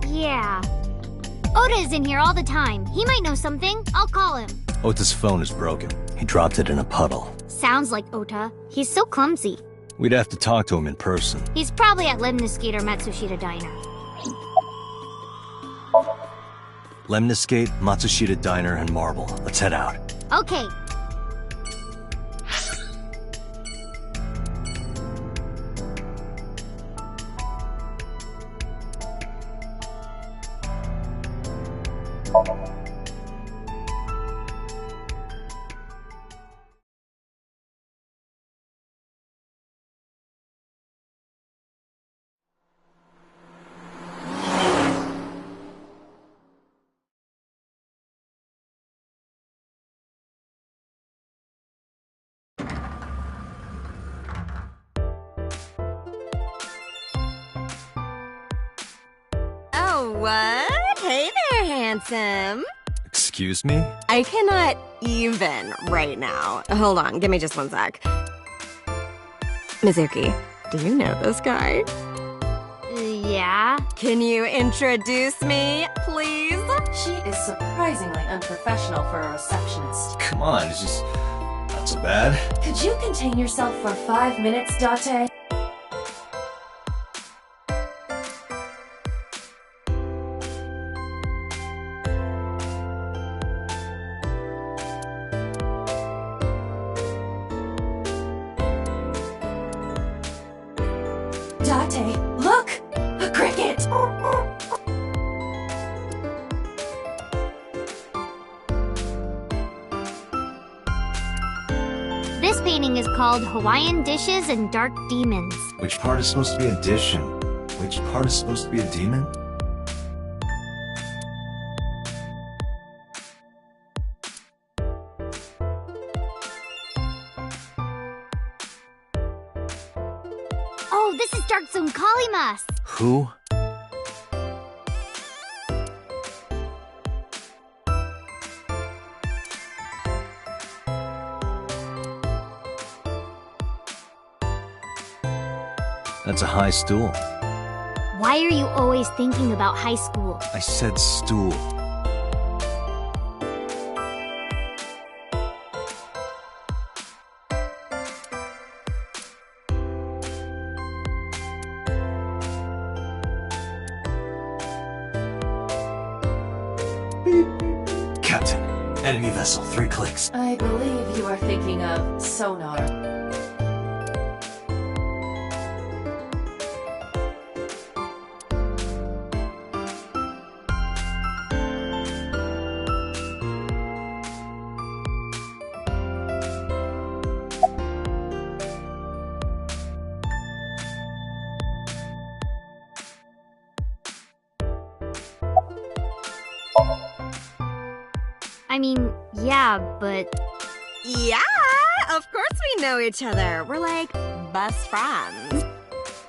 Yeah. Oda is in here all the time. He might know something. I'll call him. Ota's phone is broken. He dropped it in a puddle. Sounds like Ota. He's so clumsy. We'd have to talk to him in person. He's probably at Lemniscate or Matsushita Diner. Lemniscate, Matsushita Diner, and Marble. Let's head out. Okay. What? Hey there, handsome. Excuse me? I cannot even right now. Hold on, give me just one sec. Mizuki, do you know this guy? Yeah? Can you introduce me, please? She is surprisingly unprofessional for a receptionist. Come on, it's just not so bad. Could you contain yourself for 5 minutes, Date? Date, look! A cricket! This painting is called Hawaiian Dishes and Dark Demons. Which part is supposed to be a dish and which part is supposed to be a demon? Oh, this is Dark Zone Kalimas! Who? That's a high stool. Why are you always thinking about high school? I said stool. Captain, enemy vessel, 3 clicks. I believe you are thinking of sonar. I mean, yeah, but... Yeah, of course we know each other. We're like best friends.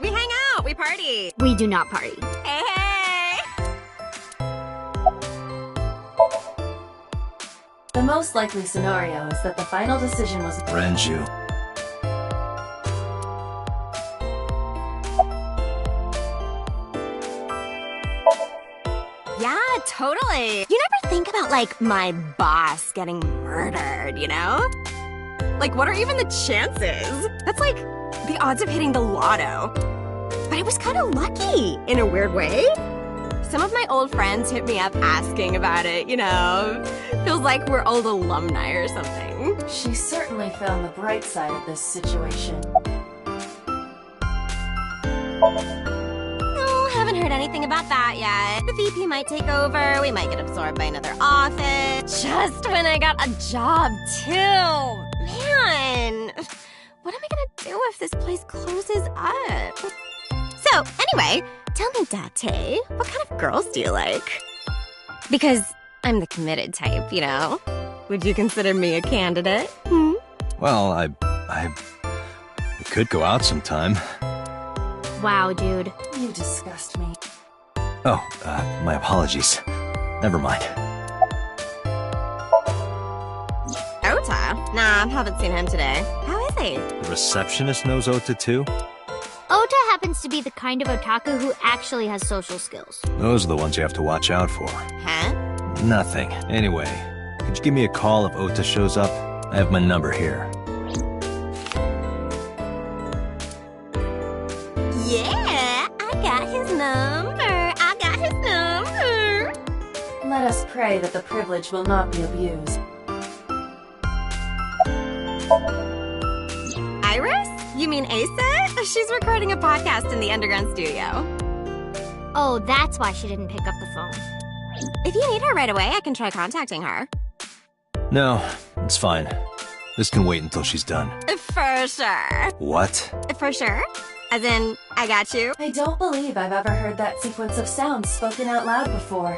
We hang out, we party. we do not party. Hey, hey! The most likely scenario is that the final decision was Renju. Yeah, totally. You never think about, like, my boss getting murdered, you know? Like, what are even the chances? That's like the odds of hitting the lotto. But it was kind of lucky, in a weird way. Some of my old friends hit me up asking about it, you know? Feels like we're old alumni or something. She certainly found the bright side of this situation. Oh, haven't heard anything about that yet. The VP might take over, we might get absorbed by another office. Just when I got a job, too. Man, what am I gonna do if this place closes up? So, anyway, tell me, Date, what kind of girls do you like? Because I'm the committed type, you know? Would you consider me a candidate? Hmm? Well, we could go out sometime. Wow, dude. You disgust me. Oh, my apologies. Never mind. Ota? Nah, haven't seen him today. How is he? The receptionist knows Ota too? Ota happens to be the kind of otaku who actually has social skills. Those are the ones you have to watch out for. Huh? Nothing. Anyway, Could you give me a call if Ota shows up? I have my number here. Yeah, I got his number. I got his number. Let us pray that the privilege will not be abused. Iris? You mean Asa? She's recording a podcast in the underground studio. Oh, that's why she didn't pick up the phone. If you need her right away, I can try contacting her. No, it's fine. This can wait until she's done. For sure. What? For sure? As in, I got you. I don't believe I've ever heard that sequence of sounds spoken out loud before.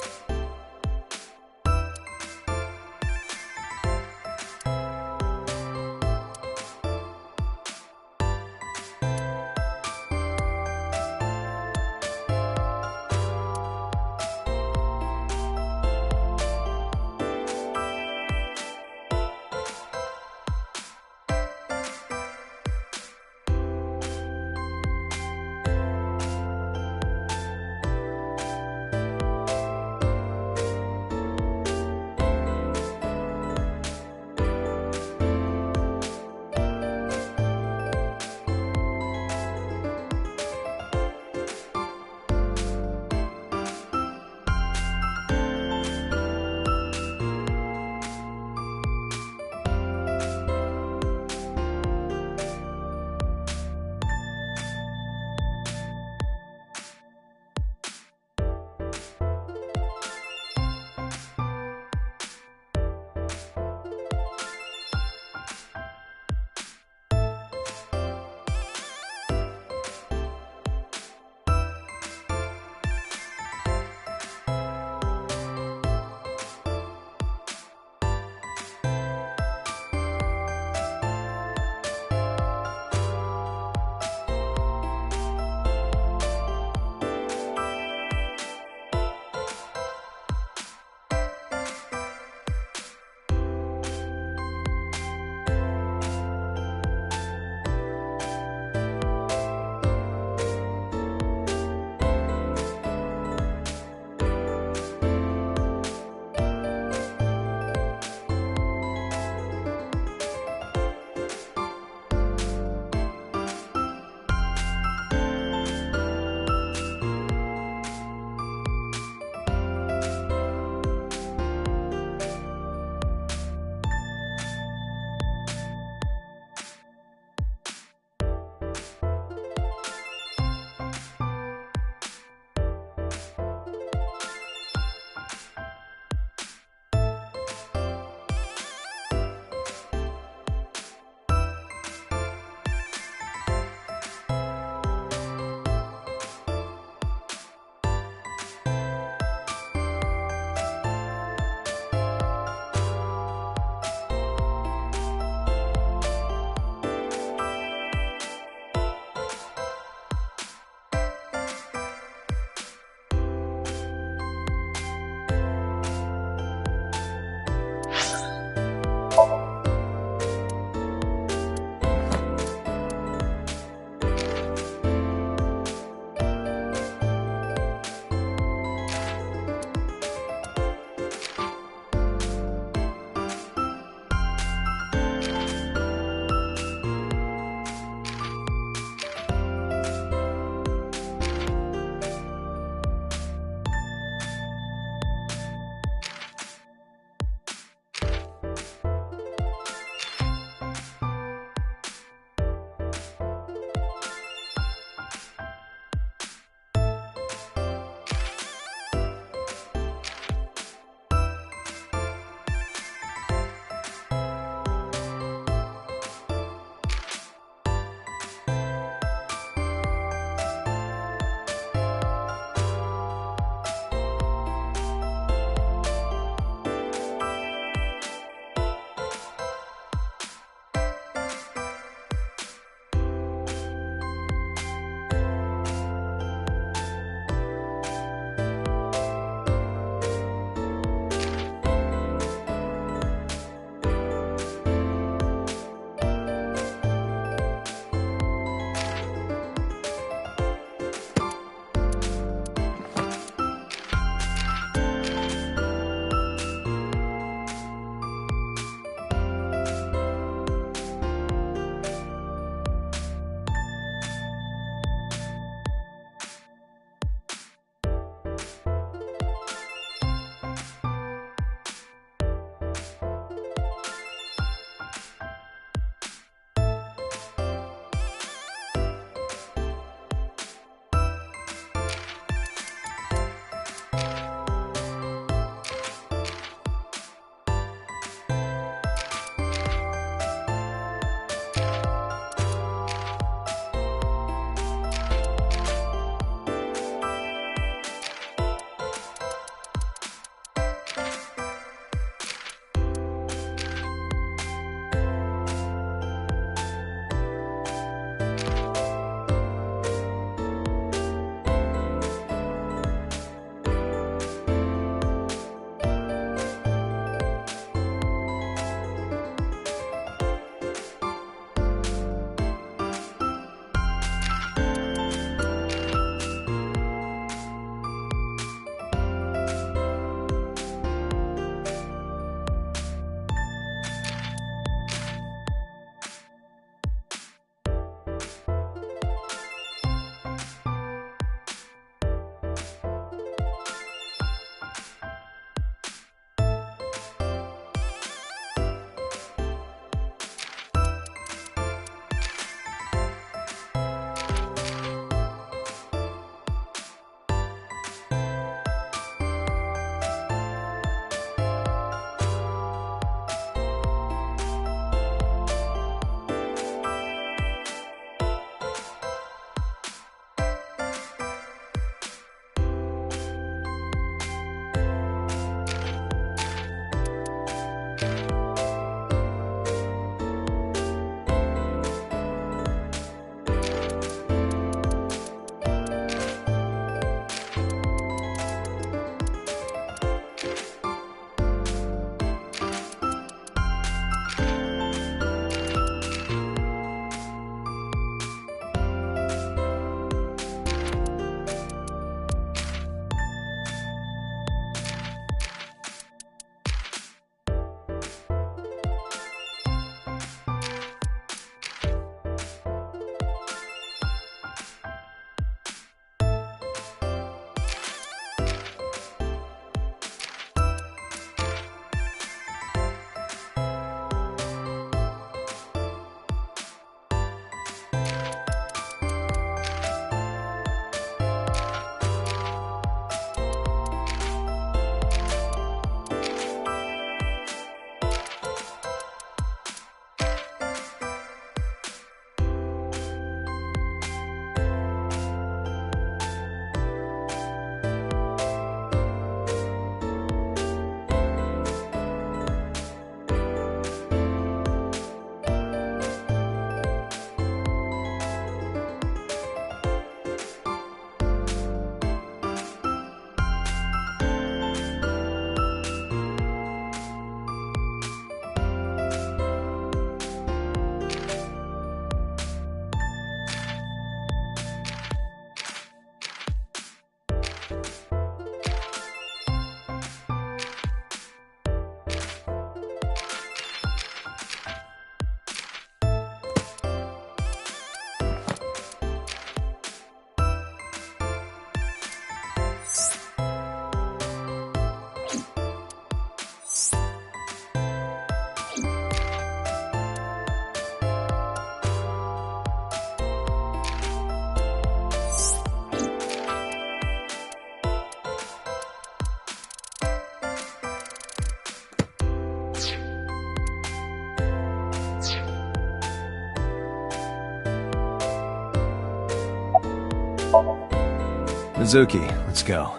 Mizuki, let's go.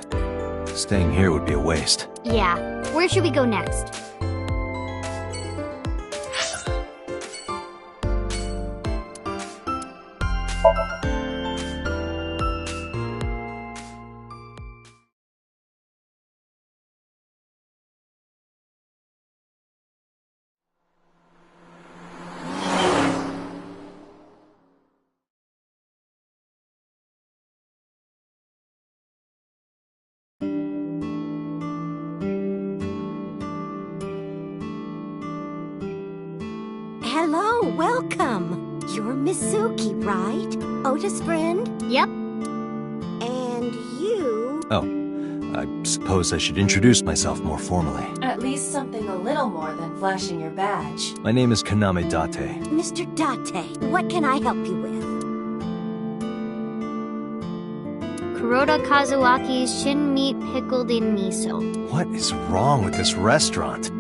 Staying here would be a waste. Yeah, where should we go next? Hello, welcome. You're Mizuki, right? Ota's friend? Yep. And you... Oh, I suppose I should introduce myself more formally. At least something a little more than flashing your badge. My name is Kaname Date. Mr. Date, what can I help you with? Kuroda Kazuaki's shin meat pickled in miso. What is wrong with this restaurant?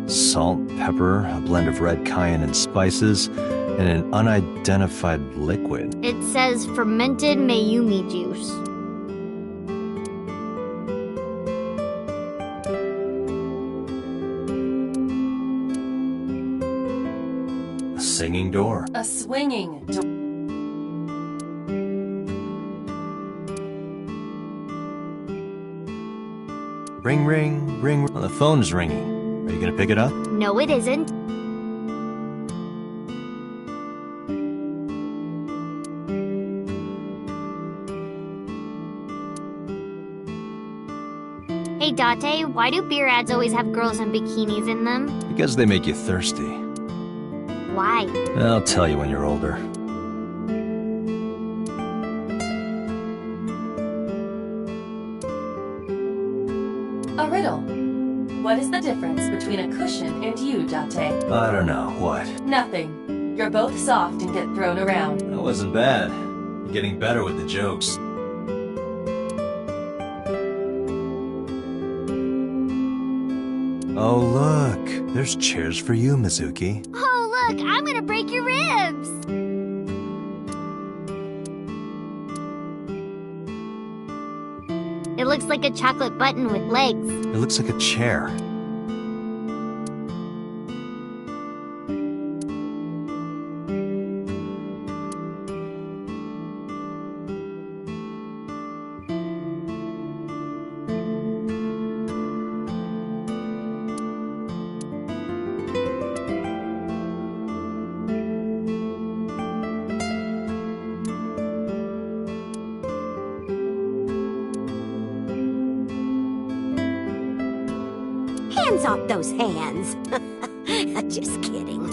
Salt, pepper, a blend of red cayenne and spices, and an unidentified liquid. It says fermented Mayumi juice. A singing door. A swinging door. Ring, ring, ring. The phone's ringing. Are you gonna pick it up? No, it isn't. Hey Date, why do beer ads always have girls in bikinis in them? Because they make you thirsty. Why? I'll tell you when you're older. A riddle. What is the difference between a cushion and you, Date? I don't know. What? Nothing. You're both soft and get thrown around. That wasn't bad. You're getting better with the jokes. Oh, look. There's chairs for you, Mizuki. Oh look, I'm gonna break your ribs! It looks like a chocolate button with legs. It looks like a chair. Hands off those hands. Just kidding.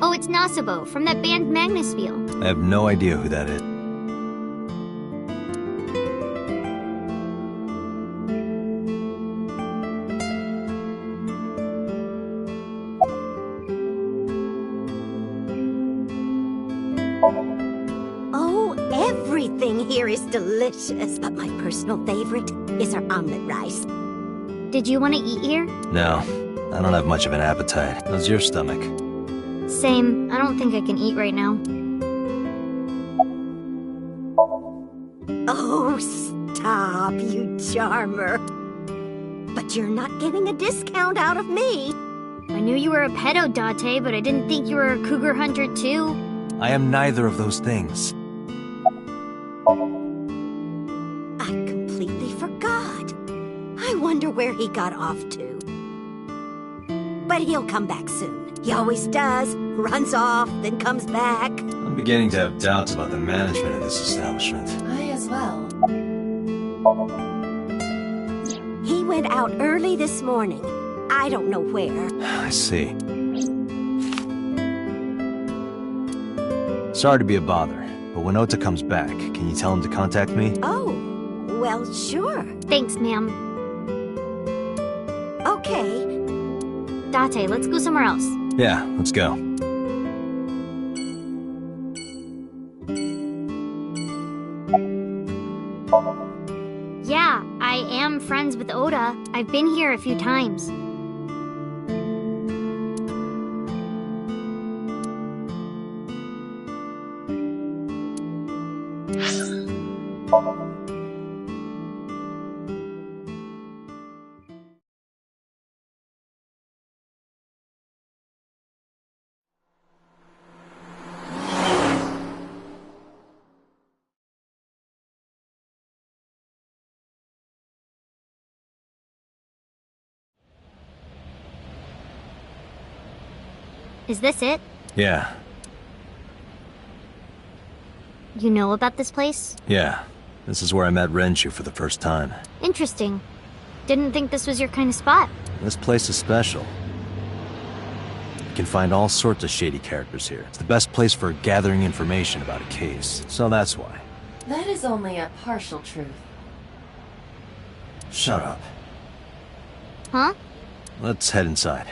Oh, it's Nasabo from that band Magnusfield. I have no idea who that is. Oh, everything here is delicious, but my personal favorite is our omelet rice. Did you want to eat here? No, I don't have much of an appetite. How's your stomach? Same. I don't think I can eat right now. Oh, stop, you charmer. But you're not getting a discount out of me. I knew you were a pedo, Date, but I didn't think you were a cougar hunter too. I am neither of those things. I completely forgot. I wonder where he got off to. But he'll come back soon. He always does. Runs off, then comes back. I'm beginning to have doubts about the management of this establishment. I as well. He went out early this morning. I don't know where. I see. Sorry to be a bother, but when Ota comes back, can you tell him to contact me? Oh, well, sure. Thanks, ma'am. Okay. Date, let's go somewhere else. Yeah, let's go. Yeah, I am friends with Oda. I've been here a few times. Is this it? Yeah, You know about this place? yeah. This is where I met Renshu for the first time. Interesting. Didn't think this was your kind of spot. This place is special. You can find all sorts of shady characters here. It's the best place for gathering information about a case, so that's why. That is only a partial truth. Shut up. Huh? Let's head inside.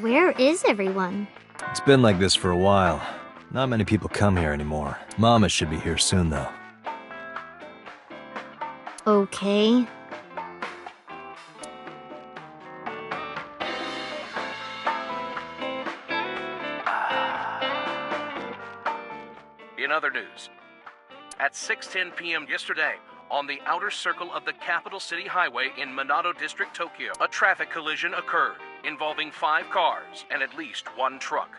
Where is everyone? It's been like this for a while. Not many people come here anymore. Mama should be here soon, though. Okay. In other news, at 6:10 p.m. yesterday, on the outer circle of the capital city highway in Minato District, Tokyo, a traffic collision occurred involving 5 cars and at least 1 truck.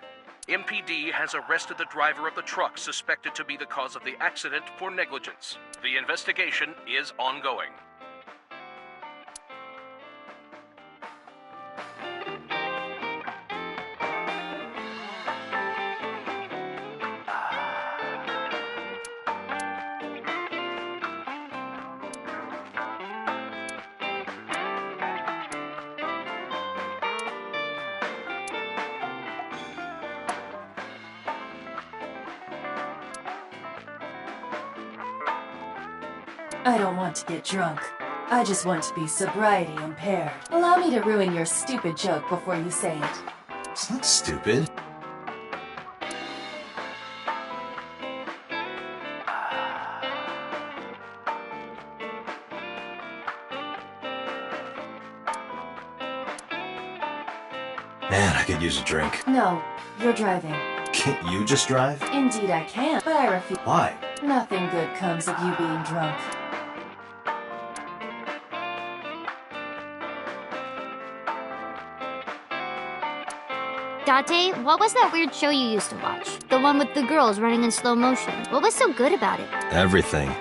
MPD has arrested the driver of the truck suspected to be the cause of the accident for negligence. The investigation is ongoing. I don't want to get drunk. I just want to be sobriety impaired. Allow me to ruin your stupid joke before you say it. It's not stupid. Man, I could use a drink. No, you're driving. Can't you just drive? Indeed I can, but I refuse. Why? Nothing good comes of you being drunk. Date, what was that weird show you used to watch? The one with the girls running in slow motion. What was so good about it? Everything.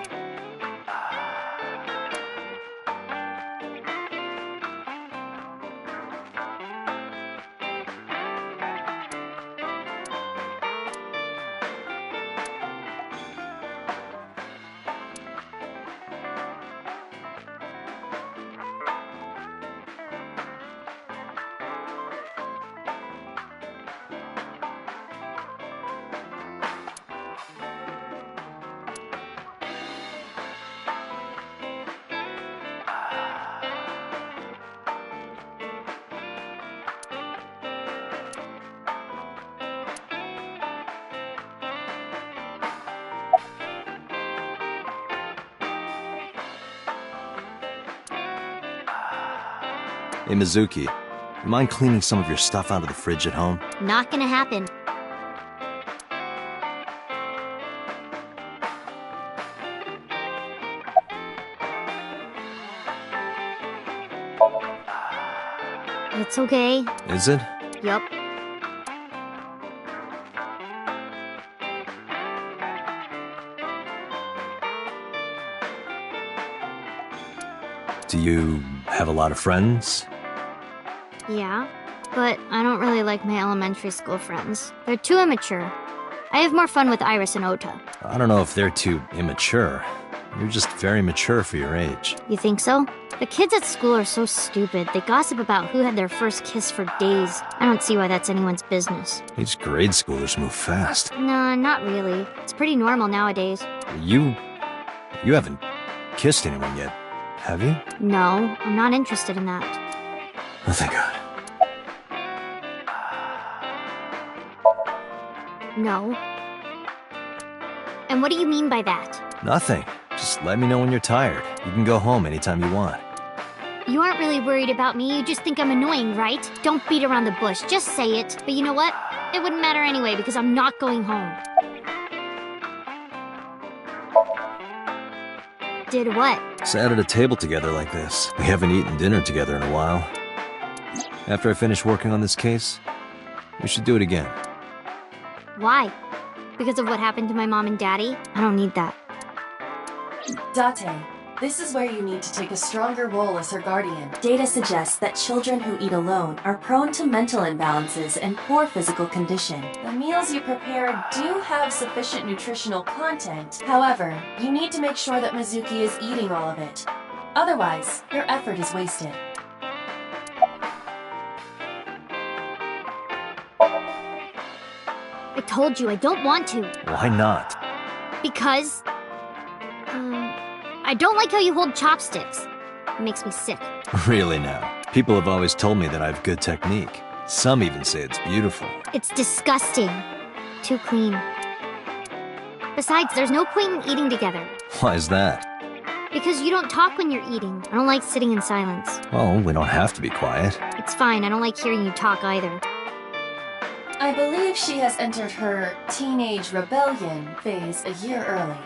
Hey, Mizuki, you mind cleaning some of your stuff out of the fridge at home? Not gonna happen. It's okay. Is it? Yup. Do you have a lot of friends? Yeah. but I don't really like my elementary school friends. They're too immature. I have more fun with Iris and Ota. I don't know if they're too immature. You're just very mature for your age. You think so? The kids at school are so stupid. They gossip about who had their first kiss for days. I don't see why that's anyone's business. These grade schoolers move fast. Nah, not really. It's pretty normal nowadays. You haven't kissed anyone yet, have you? No, I'm not interested in that. Oh, thank God. No. And what do you mean by that? Nothing. Just let me know when you're tired. You can go home anytime you want. You aren't really worried about me, you just think I'm annoying, right? Don't beat around the bush, just say it. But you know what? It wouldn't matter anyway, because I'm not going home. Did what? Sat at a table together like this. We haven't eaten dinner together in a while. After I finish working on this case, we should do it again. Why? Because of what happened to my mom and daddy? I don't need that. Date, this is where you need to take a stronger role as her guardian. Data suggests that children who eat alone are prone to mental imbalances and poor physical condition. The meals you prepare do have sufficient nutritional content. However, you need to make sure that Mizuki is eating all of it. Otherwise, your effort is wasted. I told you I don't want to. Why not? Because... I don't like how you hold chopsticks. It makes me sick. Really now. People have always told me that I have good technique. Some even say it's beautiful. It's disgusting. Too clean. Besides, there's no point in eating together. Why is that? Because you don't talk when you're eating. I don't like sitting in silence. Well, we don't have to be quiet. It's fine, I don't like hearing you talk either. I believe she has entered her teenage rebellion phase a year early.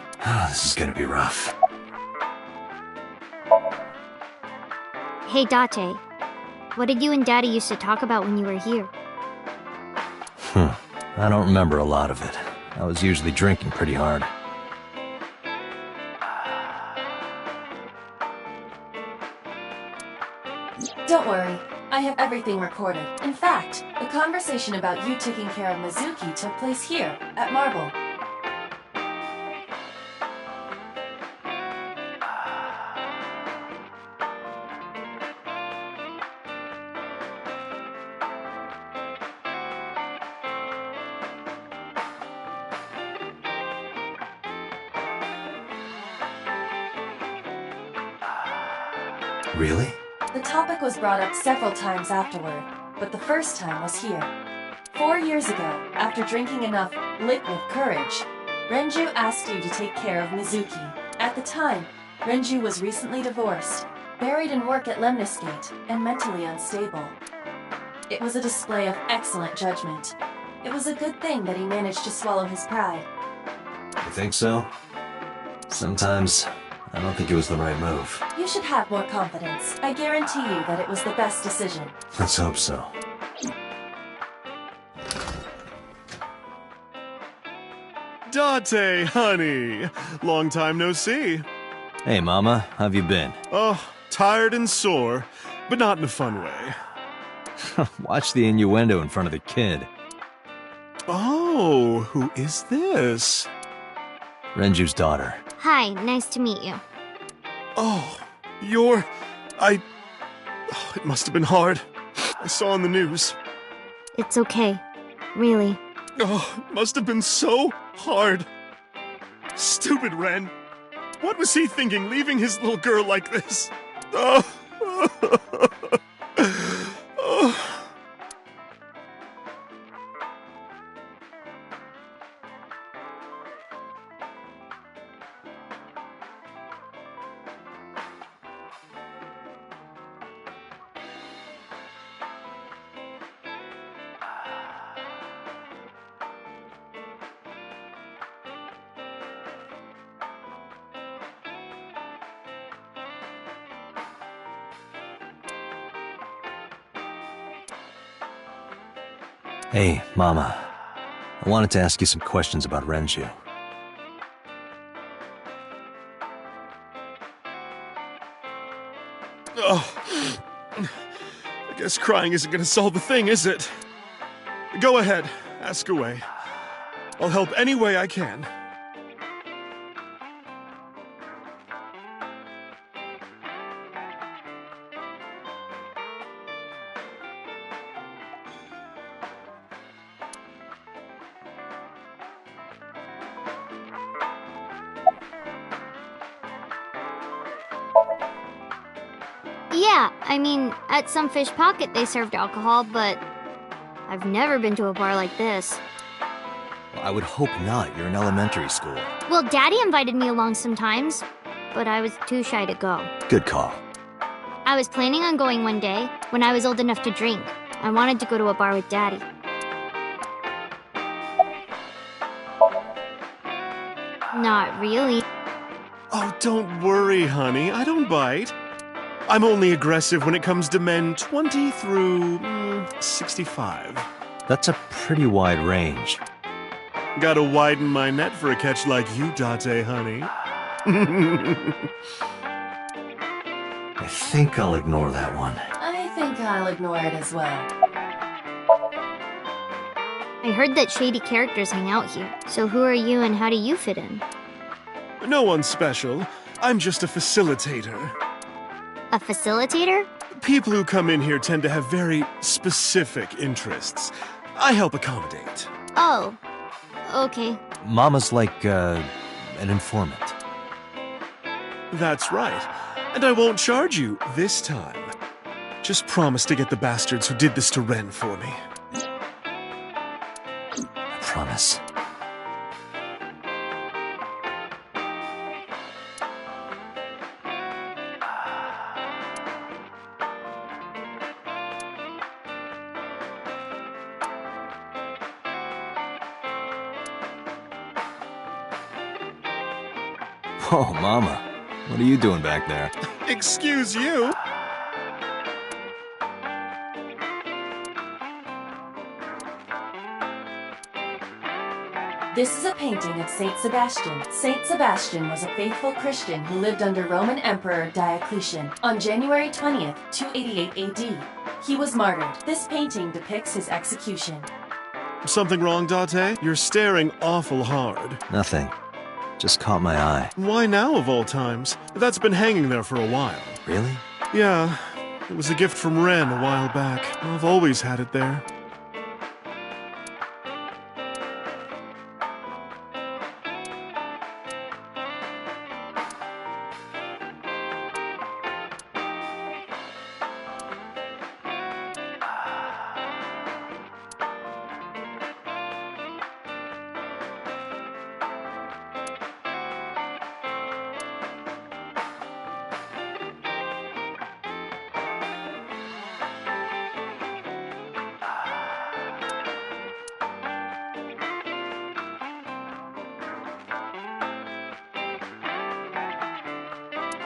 This is gonna be rough. Hey, Date. What did you and Daddy used to talk about when you were here? I don't remember a lot of it. I was usually drinking pretty hard. Don't worry, I have everything recorded. In fact, the conversation about you taking care of Mizuki took place here, at Marble. Really? The topic was brought up several times afterward, but the first time was here. 4 years ago, after drinking enough liquid courage, Renju asked you to take care of Mizuki. At the time, Renju was recently divorced, buried in work at Lemniscate, and mentally unstable. It was a display of excellent judgment. It was a good thing that he managed to swallow his pride. You think so? Sometimes, I don't think it was the right move. You should have more confidence. I guarantee you that it was the best decision. Let's hope so. Date, honey. Long time no see. Hey, Mama. How've you been? Oh, tired and sore, but not in a fun way. Watch the innuendo in front of the kid. Oh, who is this? Renju's daughter. Hi, nice to meet you. Oh, it must have been hard. I saw on the news. It's okay. Really. Oh, it must have been so hard. Stupid Ren. What was he thinking, leaving his little girl like this? Oh. Oh. Hey, Mama. I wanted to ask you some questions about Renju. Oh. I Guess crying isn't gonna solve the thing, is it? Go ahead, ask away. I'll help any way I can. Yeah, I mean, at some fish pocket they served alcohol, but I've never been to a bar like this. Well, I would hope not. You're in elementary school. Well, Daddy invited me along sometimes, but I was too shy to go. Good call. I was planning on going one day, when I was old enough to drink. I wanted to go to a bar with Daddy. Not really. Oh, don't worry, honey. I don't bite. I'm only aggressive when it comes to men 20 through 65. That's a pretty wide range. Gotta widen my net for a catch like you, Date, honey. I think I'll ignore that one. I think I'll ignore it as well. I heard that shady characters hang out here. So who are you and how do you fit in? No one special. I'm just a facilitator. A facilitator? People who come in here tend to have very specific interests. I help accommodate. Oh, okay. Mama's like, an informant. That's right. And I won't charge you this time. Just promise to get the bastards who did this to Ren for me. I promise. Oh, Mama. What are you doing back there? Excuse you? This is a painting of Saint Sebastian. Saint Sebastian was a faithful Christian who lived under Roman Emperor Diocletian on January 20th, 288 AD. He was martyred. This painting depicts his execution. Something wrong, Date? You're staring awful hard. Nothing. Just caught my eye. Why now, of all times? That's been hanging there for a while. Really? Yeah. It was a gift from Ren a while back. I've always had it there.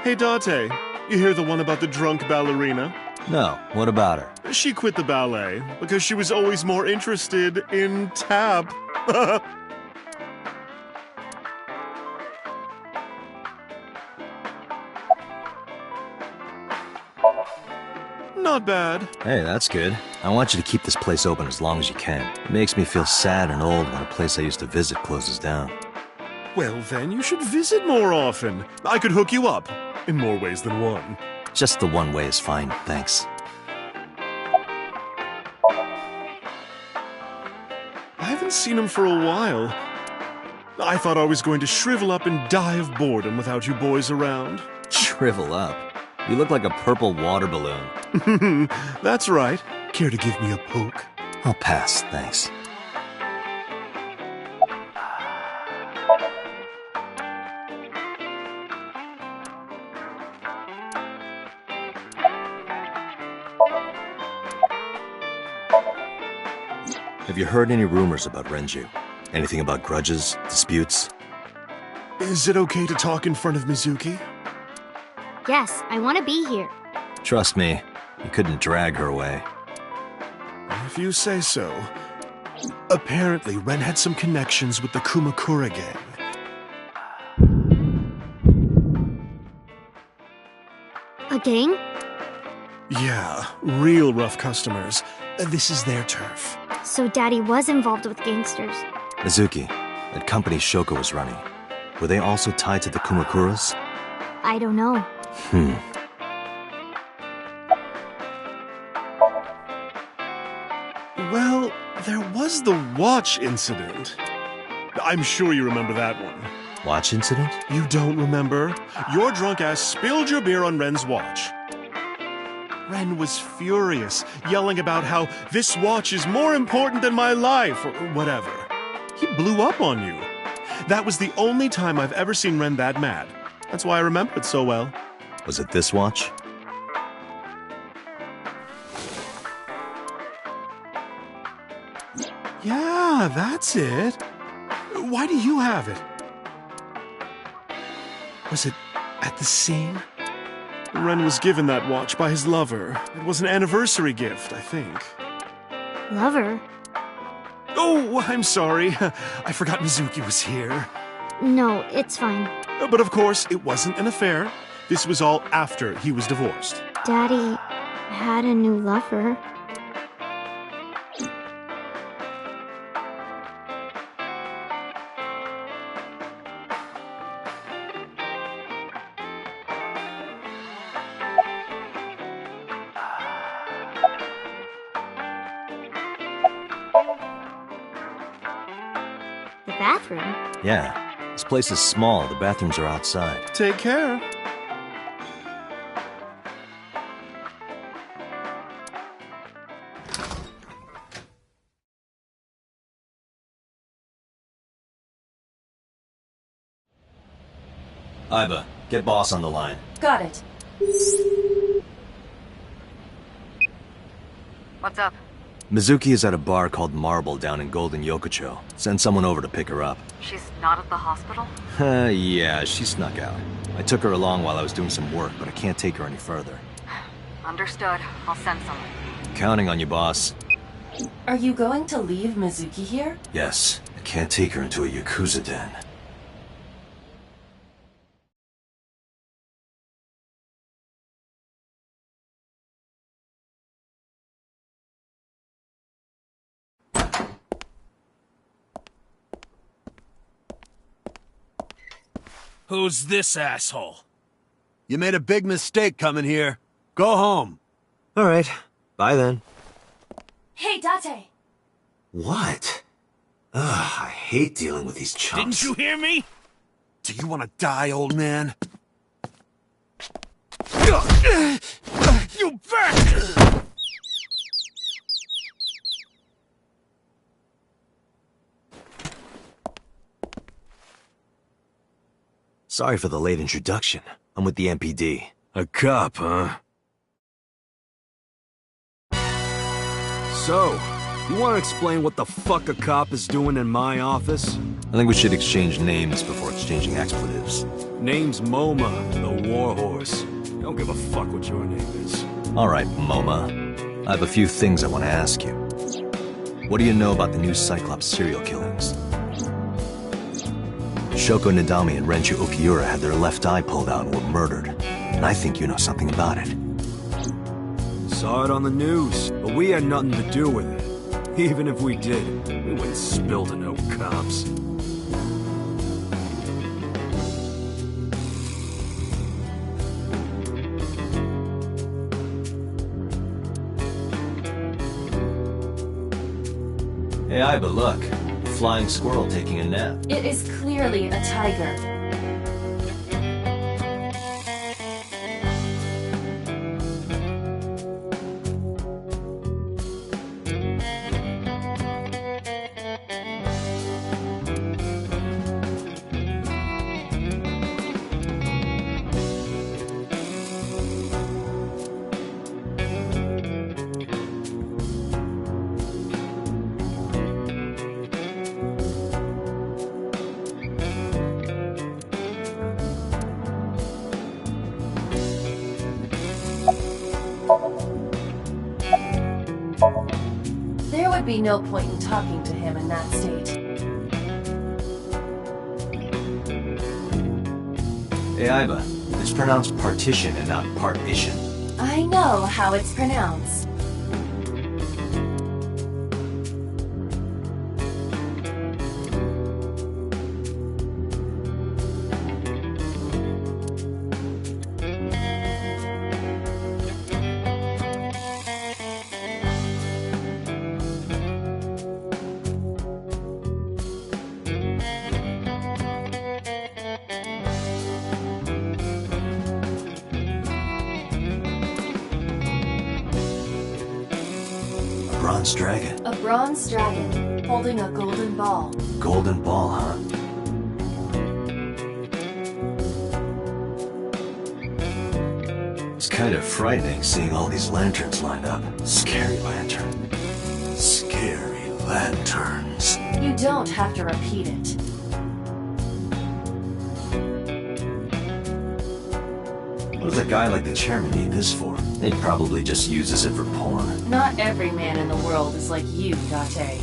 Hey, Date, you hear the one about the drunk ballerina? No. What about her? She quit the ballet because she was always more interested in tap. Not bad. Hey, that's good. I want you to keep this place open as long as you can. It makes me feel sad and old when a place I used to visit closes down. Well, then you should visit more often. I could hook you up, in more ways than one. Just the one way is fine, thanks. I haven't seen him for a while. I thought I was going to shrivel up and die of boredom without you boys around. Shrivel up? You look like a purple water balloon. That's right. Care to give me a poke? I'll pass, thanks. Have you heard any rumors about Renju? Anything about grudges, disputes? Is it okay to talk in front of Mizuki? Yes, I want to be here. Trust me, you couldn't drag her away. If you say so. Apparently, Ren had some connections with the Kumakura gang. A gang? Yeah, real rough customers. This is their turf. So Daddy was involved with gangsters. Mizuki, that company Shoko was running, were they also tied to the Kumakuras? I don't know. Well, there was the watch incident. I'm sure you remember that one. Watch incident? You don't remember? Your drunk ass spilled your beer on Ren's watch. Ren was furious, yelling about how this watch is more important than my life, or whatever. He blew up on you. That was the only time I've ever seen Ren that mad. That's why I remember it so well. Was it this watch? Yeah, that's it. Why do you have it? Was it at the scene? Ren was given that watch by his lover. It was an anniversary gift, I think. Lover? Oh, I'm sorry. I forgot Mizuki was here. No, it's fine. But of course, it wasn't an affair. This was all after he was divorced. Daddy had a new lover. The bathroom? Yeah. This place is small. The bathrooms are outside. Take care. Aiba, get boss on the line. Got it. What's up? Mizuki is at a bar called Marble down in Golden Yokocho. Send someone over to pick her up. She's not at the hospital? Yeah, she snuck out. I took her along while I was doing some work, but I can't take her any further. Understood. I'll send someone. Counting on you, boss. Are you going to leave Mizuki here? Yes, I can't take her into a Yakuza den. Who's this asshole? You made a big mistake coming here. Go home. All right. Bye then. Hey, Date! What? Ugh, I hate dealing with these chumps. Didn't you hear me? Do you want to die, old man? You bastard! Sorry for the late introduction. I'm with the MPD. A cop, huh? So, you want to explain what the fuck a cop is doing in my office? I think we should exchange names before exchanging expletives. Name's Moma, the warhorse. Don't give a fuck what your name is. All right, Moma. I have a few things I want to ask you. What do you know about the new Cyclops serial killings? Shoko Nadami and Renju Ukiura had their left eye pulled out and were murdered. And I think you know something about it. Saw it on the news, but we had nothing to do with it. Even if we did, we wouldn't spill to no cops. Hey, Aiba, look. A flying squirrel taking a nap. It is clearly a tiger. There would be no point in talking to him in that state. Hey, Aiba. It's pronounced partition and not partition. I know how it's pronounced. Bronze dragon. A bronze dragon, holding a golden ball. Golden ball, huh? It's kind of frightening seeing all these lanterns lined up. Scary lantern. Scary lanterns. You don't have to repeat it. What does a guy like the chairman need this for? They probably just uses it for porn. Not every man in the world is like you, Date.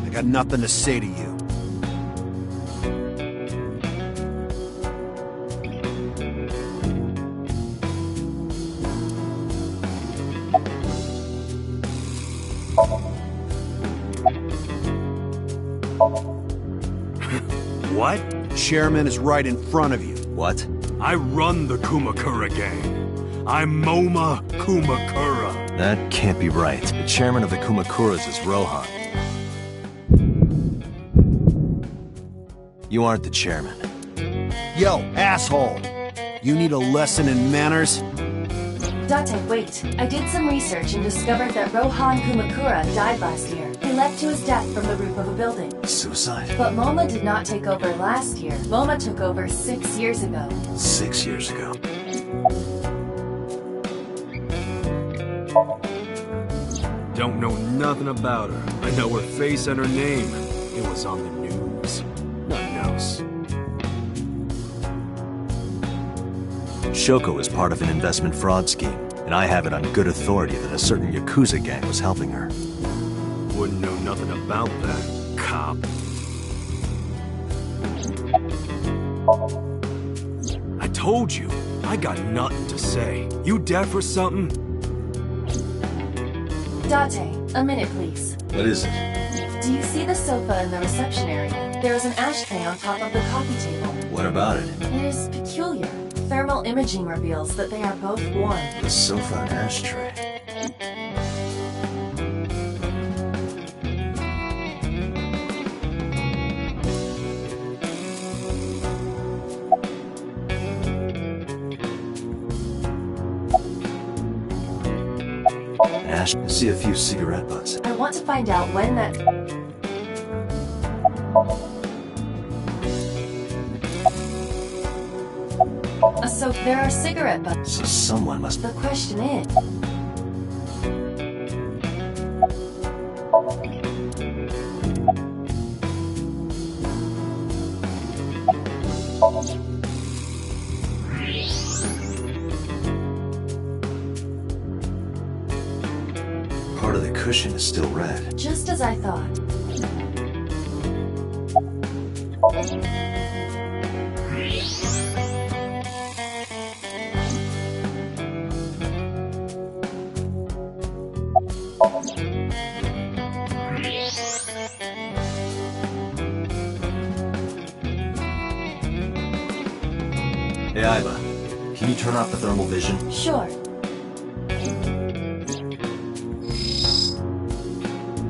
I got nothing to say to you. What? Chairman is right in front of you. What? I run the Kumakura gang. I'm Moma Kumakura. That can't be right. The chairman of the Kumakuras is Rohan. You aren't the chairman. Yo, asshole! You need a lesson in manners? Date, wait. I did some research and discovered that Rohan Kumakura died last year. He leapt to his death from the roof of a building. Suicide? But Moma did not take over last year. Moma took over 6 years ago. 6 years ago. Don't know nothing about her. I know her face and her name. It was on the news. Nothing else. Shoko is part of an investment fraud scheme, and I have it on good authority that a certain Yakuza gang was helping her. Wouldn't know nothing about that, cop. I told you, I got nothing to say. You deaf or something? Date, a minute please. What is it? Do you see the sofa in the reception area? There is an ashtray on top of the coffee table. What about it? It is peculiar. Thermal imaging reveals that they are both warm. The sofa and ashtray. Ash, I see a few cigarette butts. I want to find out when that... So there are cigarette butts. So someone must... The question is... Part of the cushion is still red. Just as I thought. Hey, Aiba, can you turn off the thermal vision? Sure.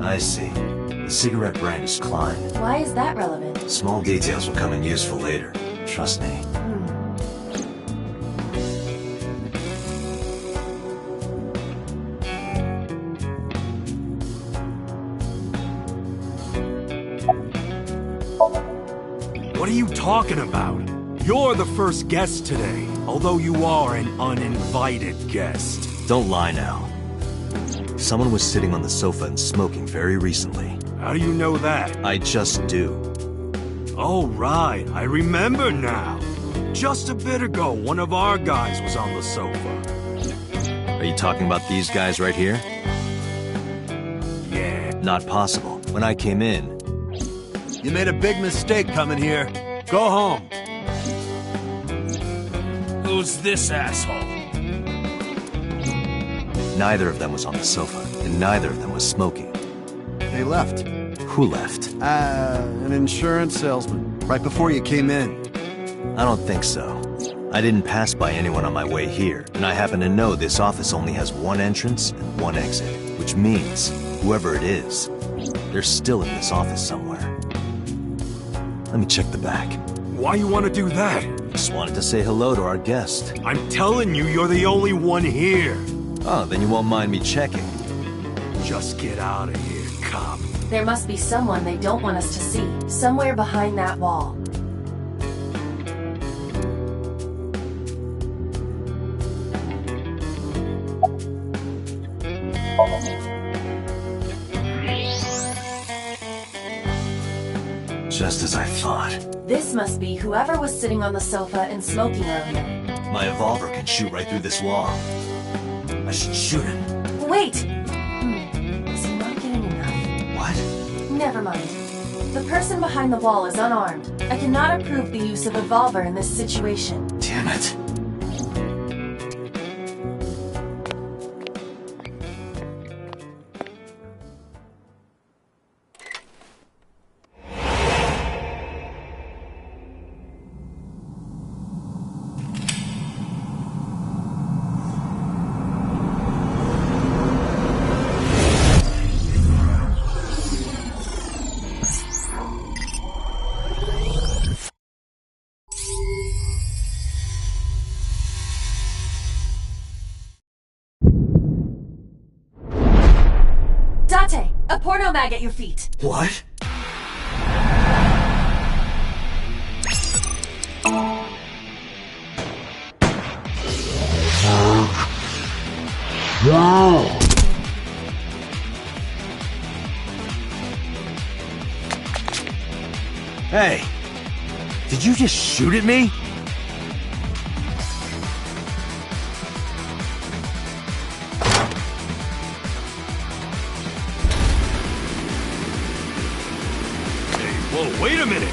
I see. The cigarette brand is Klein. Why is that relevant? Small details will come in useful later. Trust me. What are you talking about? You're the first guest today, although you are an uninvited guest. Don't lie now. Someone was sitting on the sofa and smoking very recently. How do you know that? I just do. Oh, right. I remember now. Just a bit ago, one of our guys was on the sofa. Are you talking about these guys right here? Yeah. Not possible. When I came in... You made a big mistake coming here. Go home. Who's this asshole? Neither of them was on the sofa, and neither of them was smoking. They left. Who left? An insurance salesman. Right before you came in. I don't think so. I didn't pass by anyone on my way here, and I happen to know this office only has one entrance and one exit, which means, whoever it is, they're still in this office somewhere. Let me check the back. Why you want to do that? Just wanted to say hello to our guest. I'm telling you, you're the only one here. Oh, then you won't mind me checking. Just get out of here, cop. There must be someone they don't want us to see. Somewhere behind that wall. Just as I thought. This must be whoever was sitting on the sofa and smoking earlier. My revolver can shoot right through this wall. I should shoot him. Wait! Is he not getting enough? What? Never mind. The person behind the wall is unarmed. I cannot approve the use of a revolver in this situation. Damn it. Date! A porno mag at your feet! What? Hey! Did you just shoot at me? Hey, whoa, wait a minute!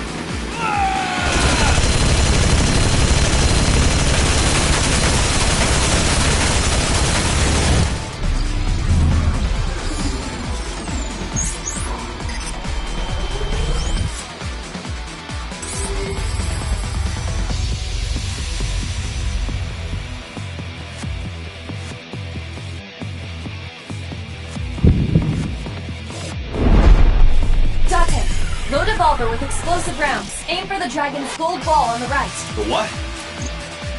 Load a revolver with explosive rounds. Aim for the dragon's gold ball on the right. The what?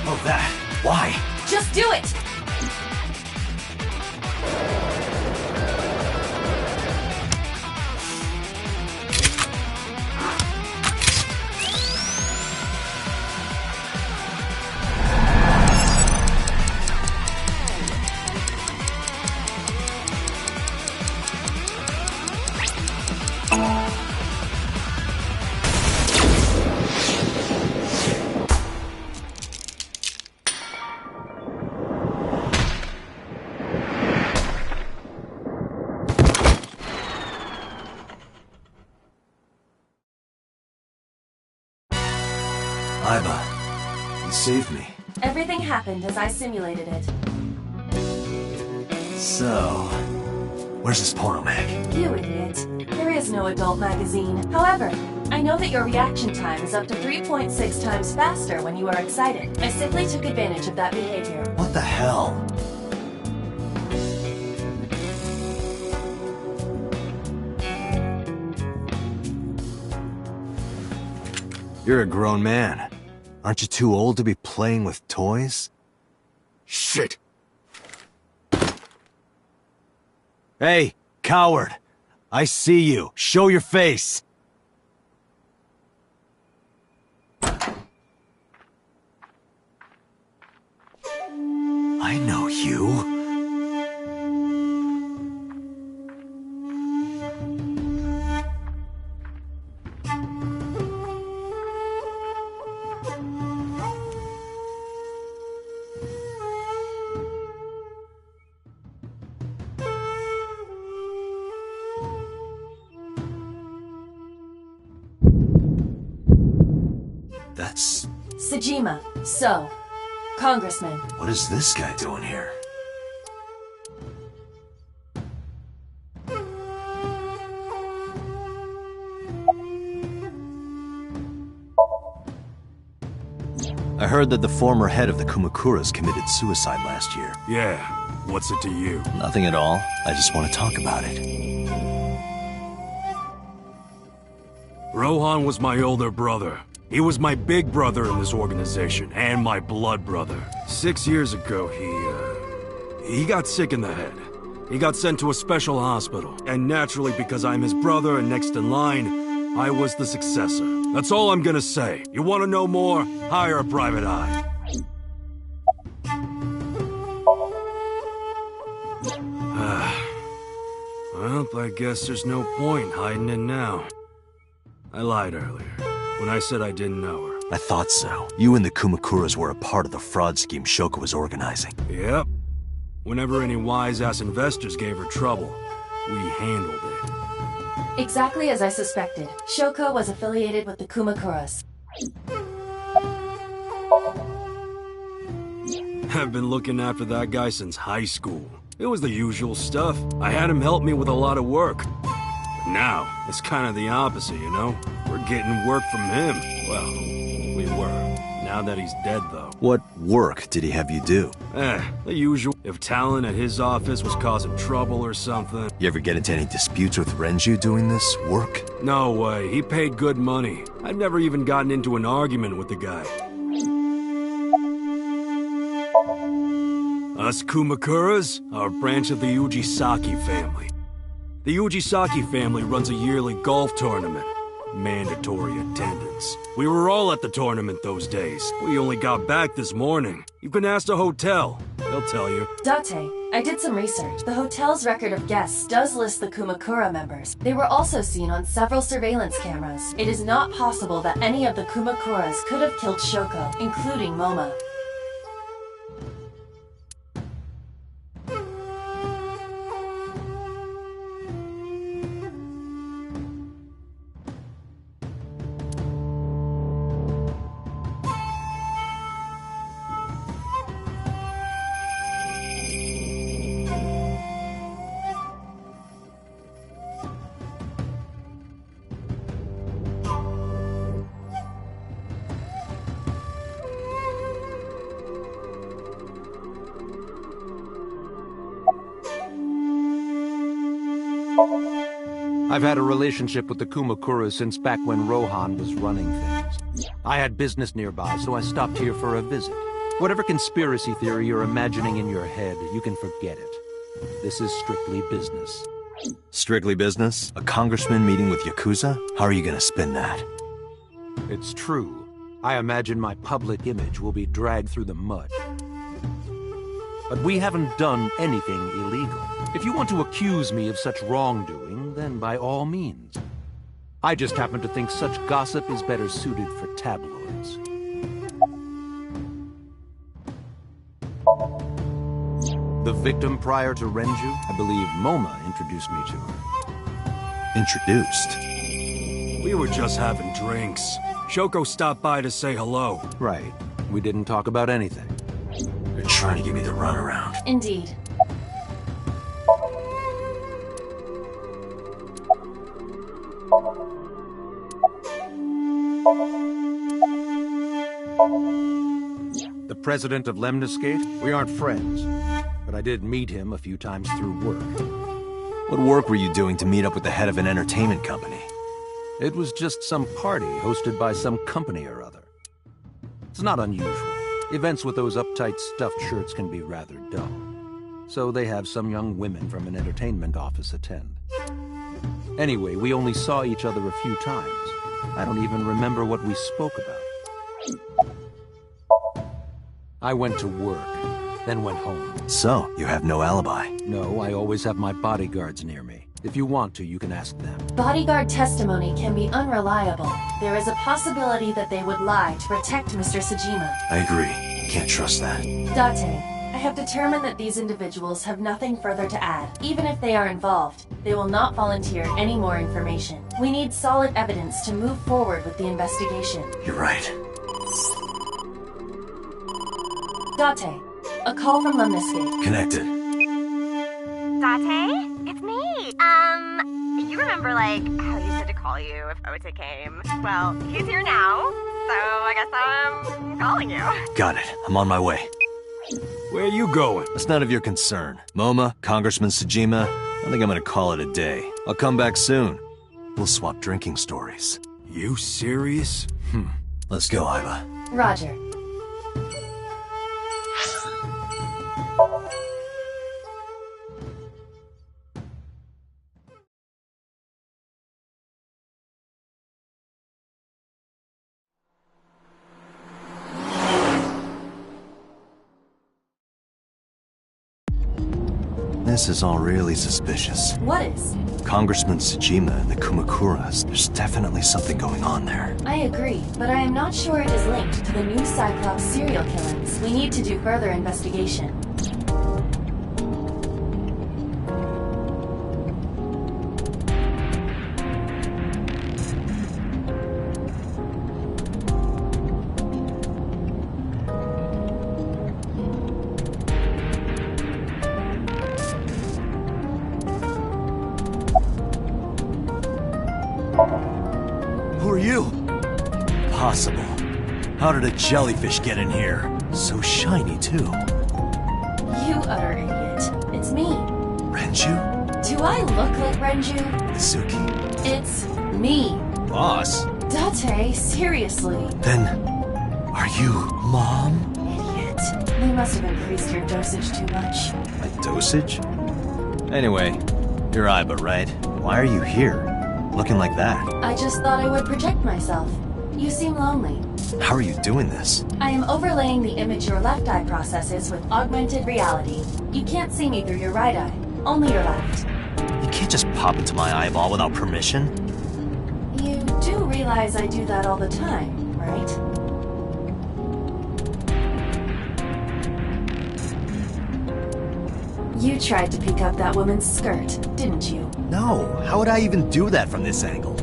Oh, that. Why? Just do it! Aiba, you saved me. Everything happened as I simulated it. So, where's this porno mag? You idiot. There is no adult magazine. However, I know that your reaction time is up to 3.6 times faster when you are excited. I simply took advantage of that behavior. What the hell? You're a grown man. Aren't you too old to be playing with toys? Shit! Hey, coward! I see you. Show your face! I know you. That's... Sejima. So, Congressman. What is this guy doing here? I heard that the former head of the Kumakuras committed suicide last year. Yeah, what's it to you? Nothing at all. I just want to talk about it. Rohan was my older brother. He was my big brother in this organization, and my blood brother. 6 years ago, he got sick in the head. He got sent to a special hospital. And naturally, because I'm his brother and next in line, I was the successor. That's all I'm gonna say. You wanna know more? Hire a private eye. Well, I guess there's no point hiding it now. I lied earlier, when I said I didn't know her. I thought so. You and the Kumakuras were a part of the fraud scheme Shoko was organizing. Yep. Whenever any wise-ass investors gave her trouble, we handled it. Exactly as I suspected. Shoko was affiliated with the Kumakuras. I've been looking after that guy since high school. It was the usual stuff. I had him help me with a lot of work. But now, it's kind of the opposite, you know? We're getting work from him. Well, we were. Now that he's dead, though. What work did he have you do? The usual. If Talon at his office was causing trouble or something. You ever get into any disputes with Renju doing this work? No way. He paid good money. I've never even gotten into an argument with the guy. Us Kumakuras are a branch of the Ujisaki family. The Ujisaki family runs a yearly golf tournament. Mandatory attendance. We were all at the tournament those days. We only got back this morning. You can ask the hotel. They'll tell you. Date, I did some research. The hotel's record of guests does list the Kumakura members. They were also seen on several surveillance cameras. It is not possible that any of the Kumakuras could have killed Shoko, including Moma. I've had a relationship with the Kumakura since back when Rohan was running things. I had business nearby, so I stopped here for a visit. Whatever conspiracy theory you're imagining in your head, you can forget it. This is strictly business. Strictly business? A congressman meeting with Yakuza? How are you gonna spin that? It's true. I imagine my public image will be dragged through the mud. But we haven't done anything illegal. If you want to accuse me of such wrongdoing, then by all means. I just happen to think such gossip is better suited for tabloids. The victim prior to Renju, I believe Moma introduced me to her. Introduced? We were just having drinks. Shoko stopped by to say hello. Right. We didn't talk about anything. You're trying to give me the runaround. Indeed. The president of Lemniscate? We aren't friends, but I did meet him a few times through work. What work were you doing to meet up with the head of an entertainment company? It was just some party hosted by some company or other. It's not unusual. Events with those uptight stuffed shirts can be rather dull. So they have some young women from an entertainment office attend. Anyway, we only saw each other a few times. I don't even remember what we spoke about. I went to work, then went home. So, you have no alibi? No, I always have my bodyguards near me. If you want to, you can ask them. Bodyguard testimony can be unreliable. There is a possibility that they would lie to protect Mr. Sajima. I agree. Can't trust that. Date, I have determined that these individuals have nothing further to add. Even if they are involved, they will not volunteer any more information. We need solid evidence to move forward with the investigation. You're right. Date, a call from Lemniscate. Connected. Date? It's me! You remember, like, how you said to call you if Ota came? Well, he's here now, so I guess I'm calling you. Got it. I'm on my way. Where are you going? That's none of your concern. Moma, Congressman Sajima, I think I'm gonna call it a day. I'll come back soon. We'll swap drinking stories. You serious? Let's go, Iva. Roger. This is all really suspicious. What is? Congressman Sajima and the Kumakuras. There's definitely something going on there. I agree, but I am not sure it is linked to the new Cyclops serial killings. We need to do further investigation. Who are you? Possible. How did a jellyfish get in here? So shiny, too. You utter idiot. It's me. Renju? Do I look like Renju? Mizuki? It's me. Boss? Date, seriously. Then, are you Mom? Idiot. They must have increased your dosage too much. My dosage? Anyway, you're Iba, right? Why are you here? Looking like that? I just thought I would protect myself. You seem lonely. How are you doing this? I am overlaying the image your left eye processes with augmented reality. You can't see me through your right eye, only your left. You can't just pop into my eyeball without permission. You do realize I do that all the time, right? You tried to pick up that woman's skirt, didn't you? No, how would I even do that from this angle?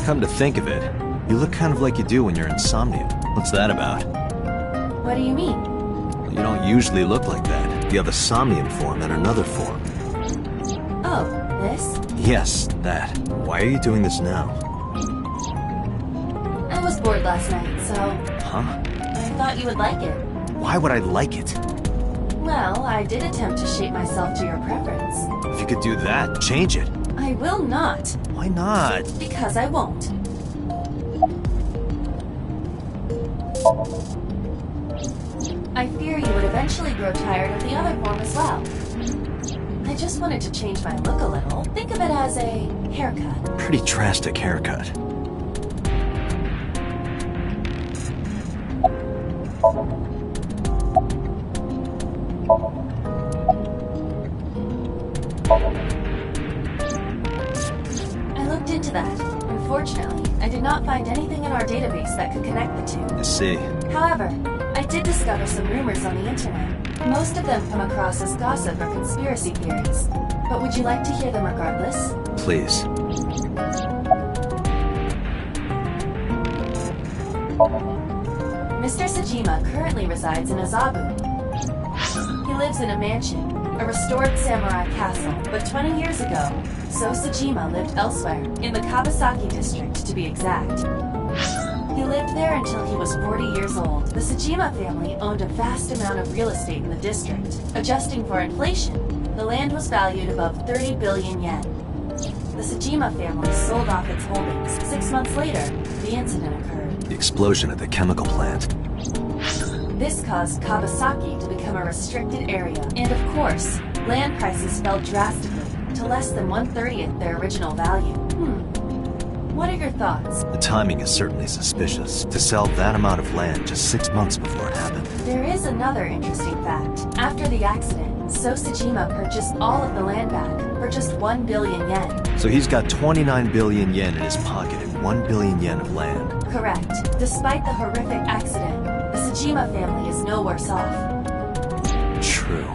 Come to think of it, you look kind of like you do when you're in Somnium. What's that about? What do you mean? You don't usually look like that. You have a Somnium form and another form. Oh, this? Yes, that. Why are you doing this now? I was bored last night, so... Huh? I thought you would like it. Why would I like it? Well, I did attempt to shape myself to your preference. If you could do that, change it. I will not. Why not? Because I won't. I fear you would eventually grow tired of the other form as well. I just wanted to change my look a little. Think of it as a haircut. Pretty drastic haircut. I looked into that. Unfortunately, I did not find anything in our database that could connect the two. I see. However, I did discover some rumors on the internet. Most of them come across as gossip or conspiracy theories. But would you like to hear them regardless? Please. Mr. Sajima currently resides in Azabu. He lives in a mansion, a restored samurai castle, but 20 years ago, So Sajima lived elsewhere, in the Kawasaki district to be exact. He lived there until he was 40 years old. The Sajima family owned a vast amount of real estate in the district. Adjusting for inflation, the land was valued above 30 billion yen. The Sajima family sold off its holdings. 6 months later, the incident occurred. The explosion at the chemical plant. This caused Kawasaki to become a restricted area, and of course, land prices fell drastically to less than 1/30th their original value. What are your thoughts? The timing is certainly suspicious. To sell that amount of land just 6 months before it happened. There is another interesting fact. After the accident, So Sajima purchased all of the land back for just 1 billion yen. So he's got 29 billion yen in his pocket and 1 billion yen of land. Correct. Despite the horrific accident, the Sajima family is no worse off. True.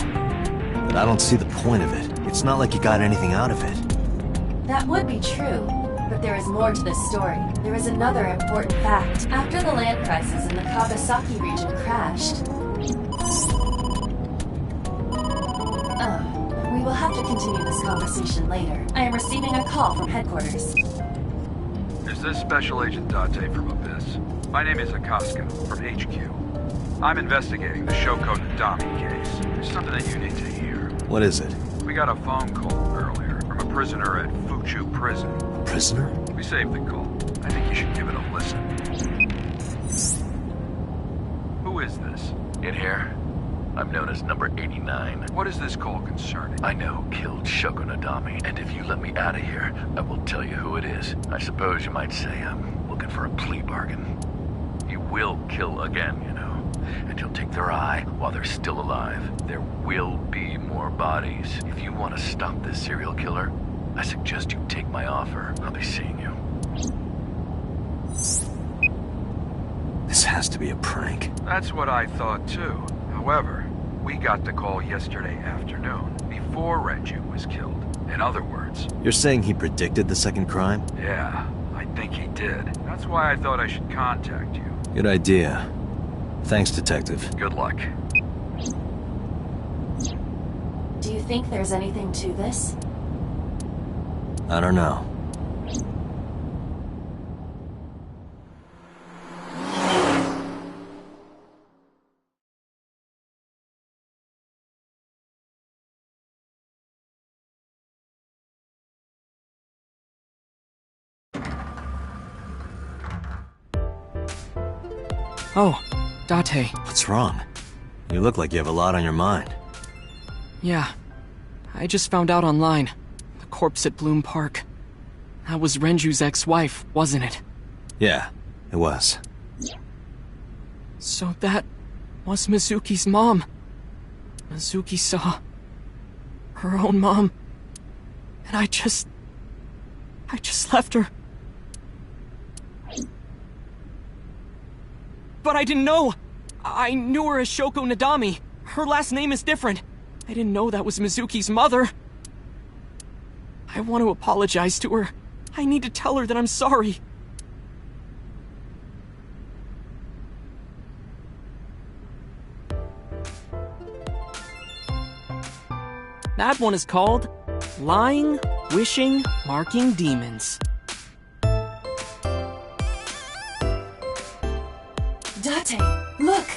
But I don't see the point of it. It's not like you got anything out of it. That would be true, but there is more to this story. There is another important fact. After the land prices in the Kawasaki region crashed... we will have to continue this conversation later. I am receiving a call from headquarters. Is this Special Agent Date from Abyss? My name is Akaska, from HQ. I'm investigating the Shoko Nadami case. There's something that you need to hear. What is it? We got a phone call earlier from a prisoner at Fuchu Prison. Prisoner? We saved the call. I think you should give it a listen. Who is this? In here? I'm known as number 89. What is this call concerning? I know who killed Shoko Nadami, and if you let me out of here, I will tell you who it is. I suppose you might say I'm looking for a plea bargain. You will kill again, you know, and you'll take their eye while they're still alive. There will be more bodies. If you want to stop this serial killer, I suggest you take my offer. I'll be seeing you. This has to be a prank. That's what I thought too. However, we got the call yesterday afternoon, before Renju was killed. In other words... You're saying he predicted the second crime? Yeah, I think he did. That's why I thought I should contact you. Good idea. Thanks, Detective. Good luck. Do you think there's anything to this? I don't know. Oh, Date. What's wrong? You look like you have a lot on your mind. Yeah. I just found out online. The corpse at Bloom Park. That was Renju's ex-wife, wasn't it? Yeah, it was. So that was Mizuki's mom. Mizuki saw her own mom. And I just left her. But I didn't know. I knew her as Shoko Nadami. Her last name is different. I didn't know that was Mizuki's mother. I want to apologize to her. I need to tell her that I'm sorry. That one is called Lying, Wishing, Marking Demons. Date, look!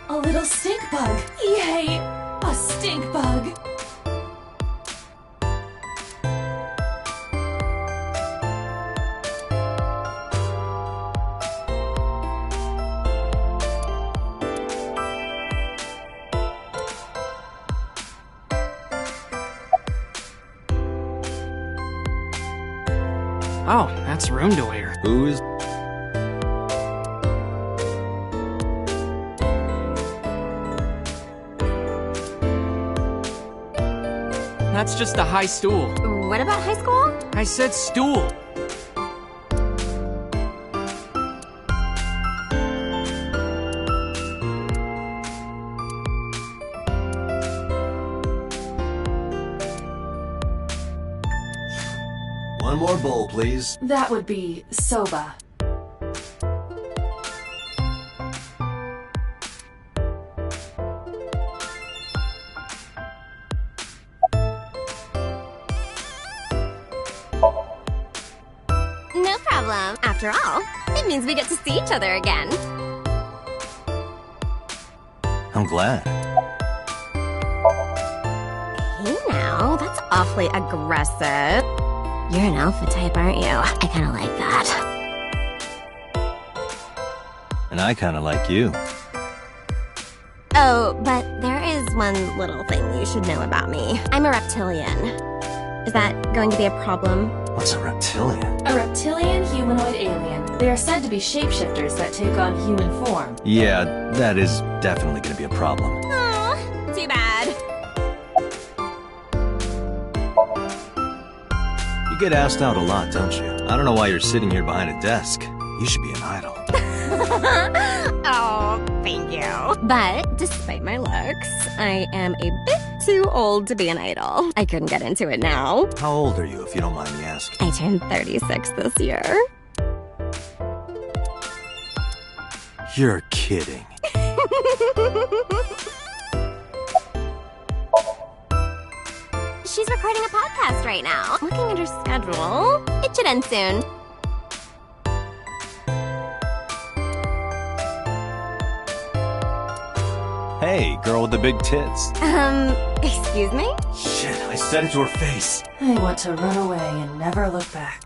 A little stink bug! Yay! A stink bug! Oh, that's Rundoyer. Who is... That's just a high stool. What about high school? I said stool. One more bowl, please. That would be soba. No problem. After all, it means we get to see each other again. I'm glad. Hey now, that's awfully aggressive. You're an alpha type, aren't you? I kinda like that. And I kinda like you. Oh, but there is one little thing you should know about me. I'm a reptilian. Is that going to be a problem? What's a reptilian? A reptilian humanoid alien. They are said to be shapeshifters that take on human form. Yeah, that is definitely gonna be a problem. Oh, too bad. You get asked out a lot, don't you? I don't know why you're sitting here behind a desk. You should be an idol. Oh, thank you. But despite my looks, I am a bit too old to be an idol. I couldn't get into it now. How old are you, if you don't mind me asking? I turned 36 this year. You're kidding. She's recording a podcast right now. Looking at her schedule, it should end soon. Hey, girl with the big tits. Excuse me? Shit, I said it to her face. I want to run away and never look back.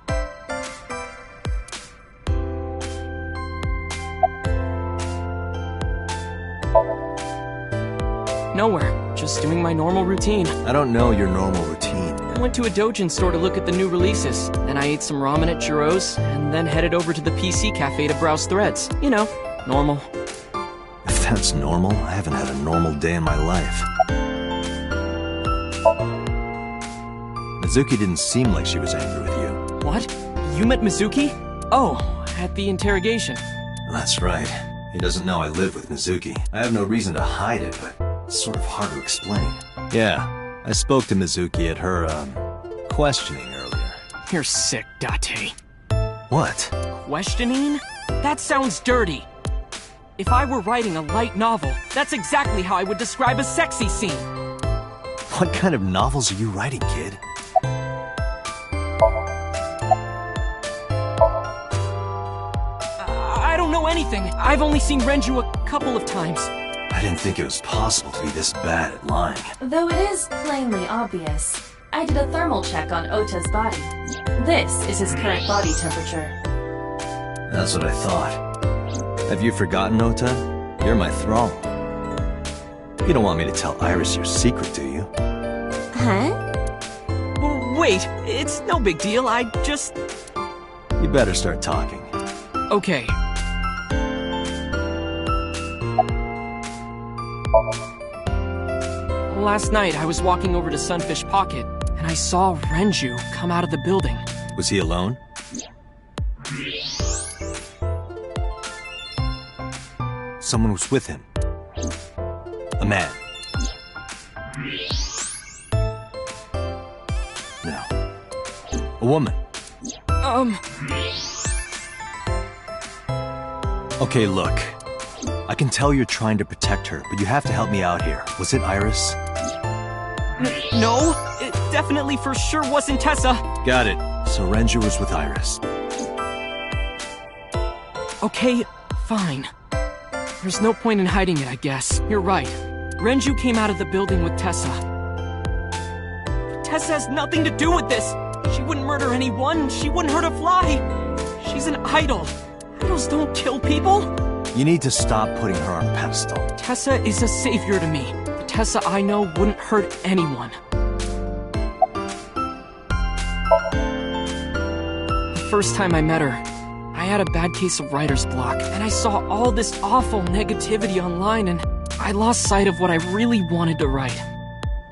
Nowhere. Just doing my normal routine. I don't know your normal routine. I went to a Dojin store to look at the new releases. Then I ate some ramen at Chiro's, and then headed over to the PC cafe to browse threads. You know, normal. If that's normal, I haven't had a normal day in my life. Mizuki didn't seem like she was angry with you. What? You met Mizuki? Oh, at the interrogation. That's right. He doesn't know I live with Mizuki. I have no reason to hide it, but it's sort of hard to explain. Yeah, I spoke to Mizuki at her, questioning earlier. You're sick, Date. What? Questioning? That sounds dirty. If I were writing a light novel, that's exactly how I would describe a sexy scene. What kind of novels are you writing, kid? I don't know anything. I've only seen Renju a couple of times. I didn't think it was possible to be this bad at lying. Though it is plainly obvious. I did a thermal check on Ota's body. This is his current body temperature. That's what I thought. Have you forgotten, Ota? You're my thrall. You don't want me to tell Iris your secret, do you? Huh? wait, it's no big deal, I just... You better start talking. Okay. Last night, I was walking over to Sunfish Pocket, and I saw Renju come out of the building. Was he alone? Someone was with him. A man. No. A woman. Okay, look. I can tell you're trying to protect her, but you have to help me out here. Was it Iris? No, it definitely for sure wasn't Tessa. Got it. So Renju was with Iris. Okay, fine. There's no point in hiding it, I guess. You're right. Renju came out of the building with Tessa. But Tessa has nothing to do with this. She wouldn't murder anyone. She wouldn't hurt a fly. She's an idol. Idols don't kill people. You need to stop putting her on a pedestal. Tessa is a savior to me. The Tessa I know wouldn't hurt anyone. The first time I met her, I had a bad case of writer's block, and I saw all this awful negativity online, and I lost sight of what I really wanted to write.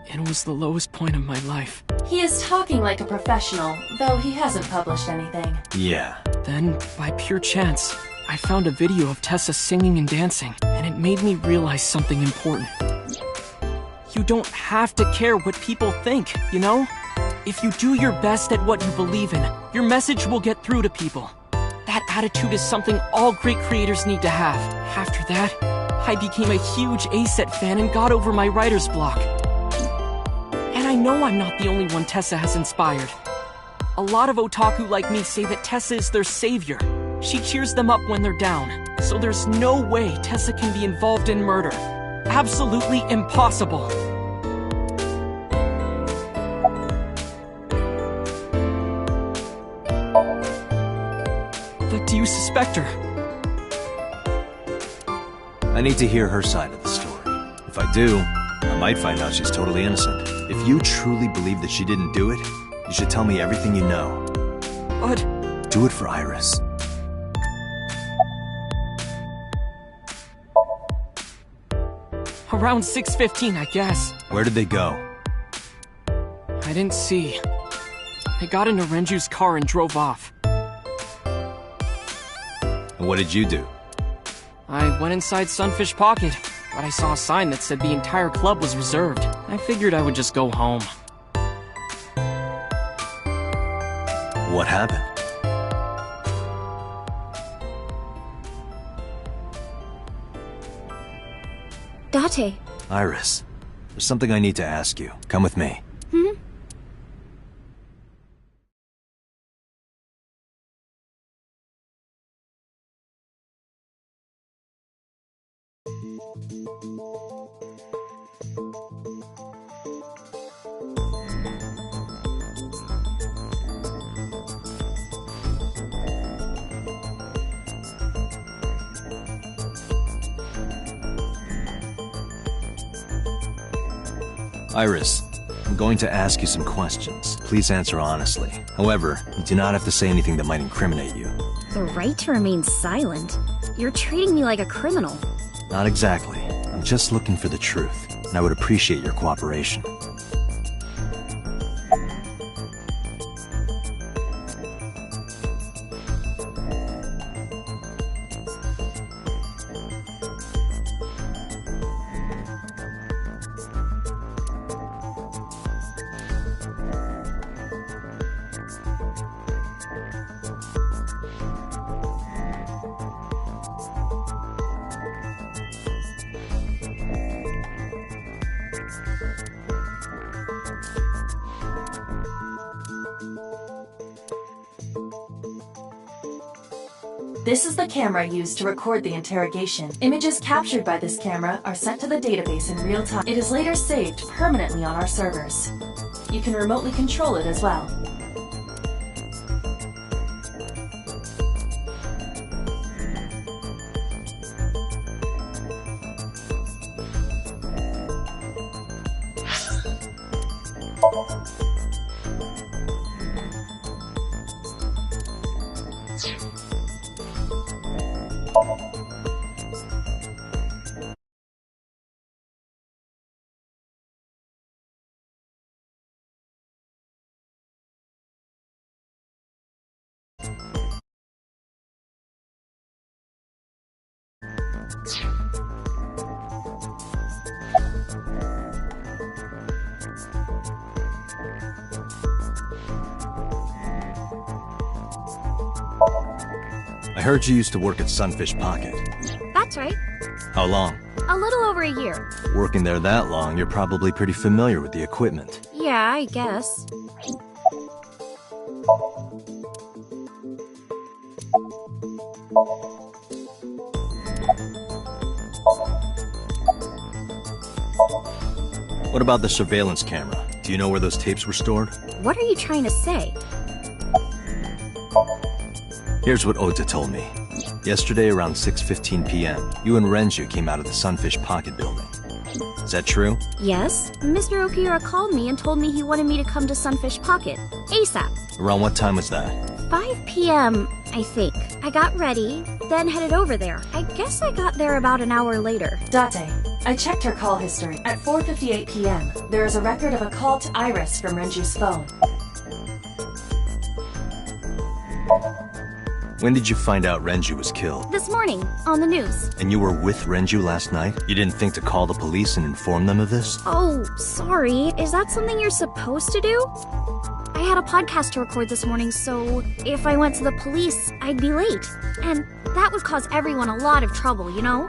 It was the lowest point of my life. He is talking like a professional, though he hasn't published anything. Yeah. Then, by pure chance, I found a video of Tessa singing and dancing, and it made me realize something important. You don't have to care what people think, you know? If you do your best at what you believe in, your message will get through to people. That attitude is something all great creators need to have. After that, I became a huge A-Set fan and got over my writer's block. And I know I'm not the only one Tessa has inspired. A lot of otaku like me say that Tessa is their savior. She cheers them up when they're down. So there's no way Tessa can be involved in murder. Absolutely impossible. But do you suspect her? I need to hear her side of the story. If I do, I might find out she's totally innocent. If you truly believe that she didn't do it, you should tell me everything you know. But... do it for Iris. Around 6:15, I guess. Where did they go? I didn't see. They got into Renju's car and drove off. And what did you do? I went inside Sunfish Pocket, but I saw a sign that said the entire club was reserved. I figured I would just go home. What happened? Date. Iris, there's something I need to ask you. Come with me. Iris, I'm going to ask you some questions. Please answer honestly. However, you do not have to say anything that might incriminate you. The right to remain silent? You're treating me like a criminal. Not exactly. I'm just looking for the truth, and I would appreciate your cooperation. This is the camera used to record the interrogation. Images captured by this camera are sent to the database in real time. It is later saved permanently on our servers. You can remotely control it as well. I heard you used to work at Sunfish Pocket. That's right. How long? A little over a year. Working there that long, you're probably pretty familiar with the equipment. Yeah, I guess. What about the surveillance camera? Do you know where those tapes were stored? What are you trying to say? Here's what Ota told me. Yesterday around 6:15 p.m., you and Renju came out of the Sunfish Pocket building. Is that true? Yes. Mr. Okiura called me and told me he wanted me to come to Sunfish Pocket. ASAP. Around what time was that? 5 p.m., I think. I got ready, then headed over there. I guess I got there about an hour later. Date, I checked her call history. At 4:58 p.m., there is a record of a call to Iris from Renju's phone. When did you find out Renju was killed? This morning, on the news. And you were with Renju last night? You didn't think to call the police and inform them of this? Oh, sorry. Is that something you're supposed to do? I had a podcast to record this morning, so if I went to the police, I'd be late. And that would cause everyone a lot of trouble, you know?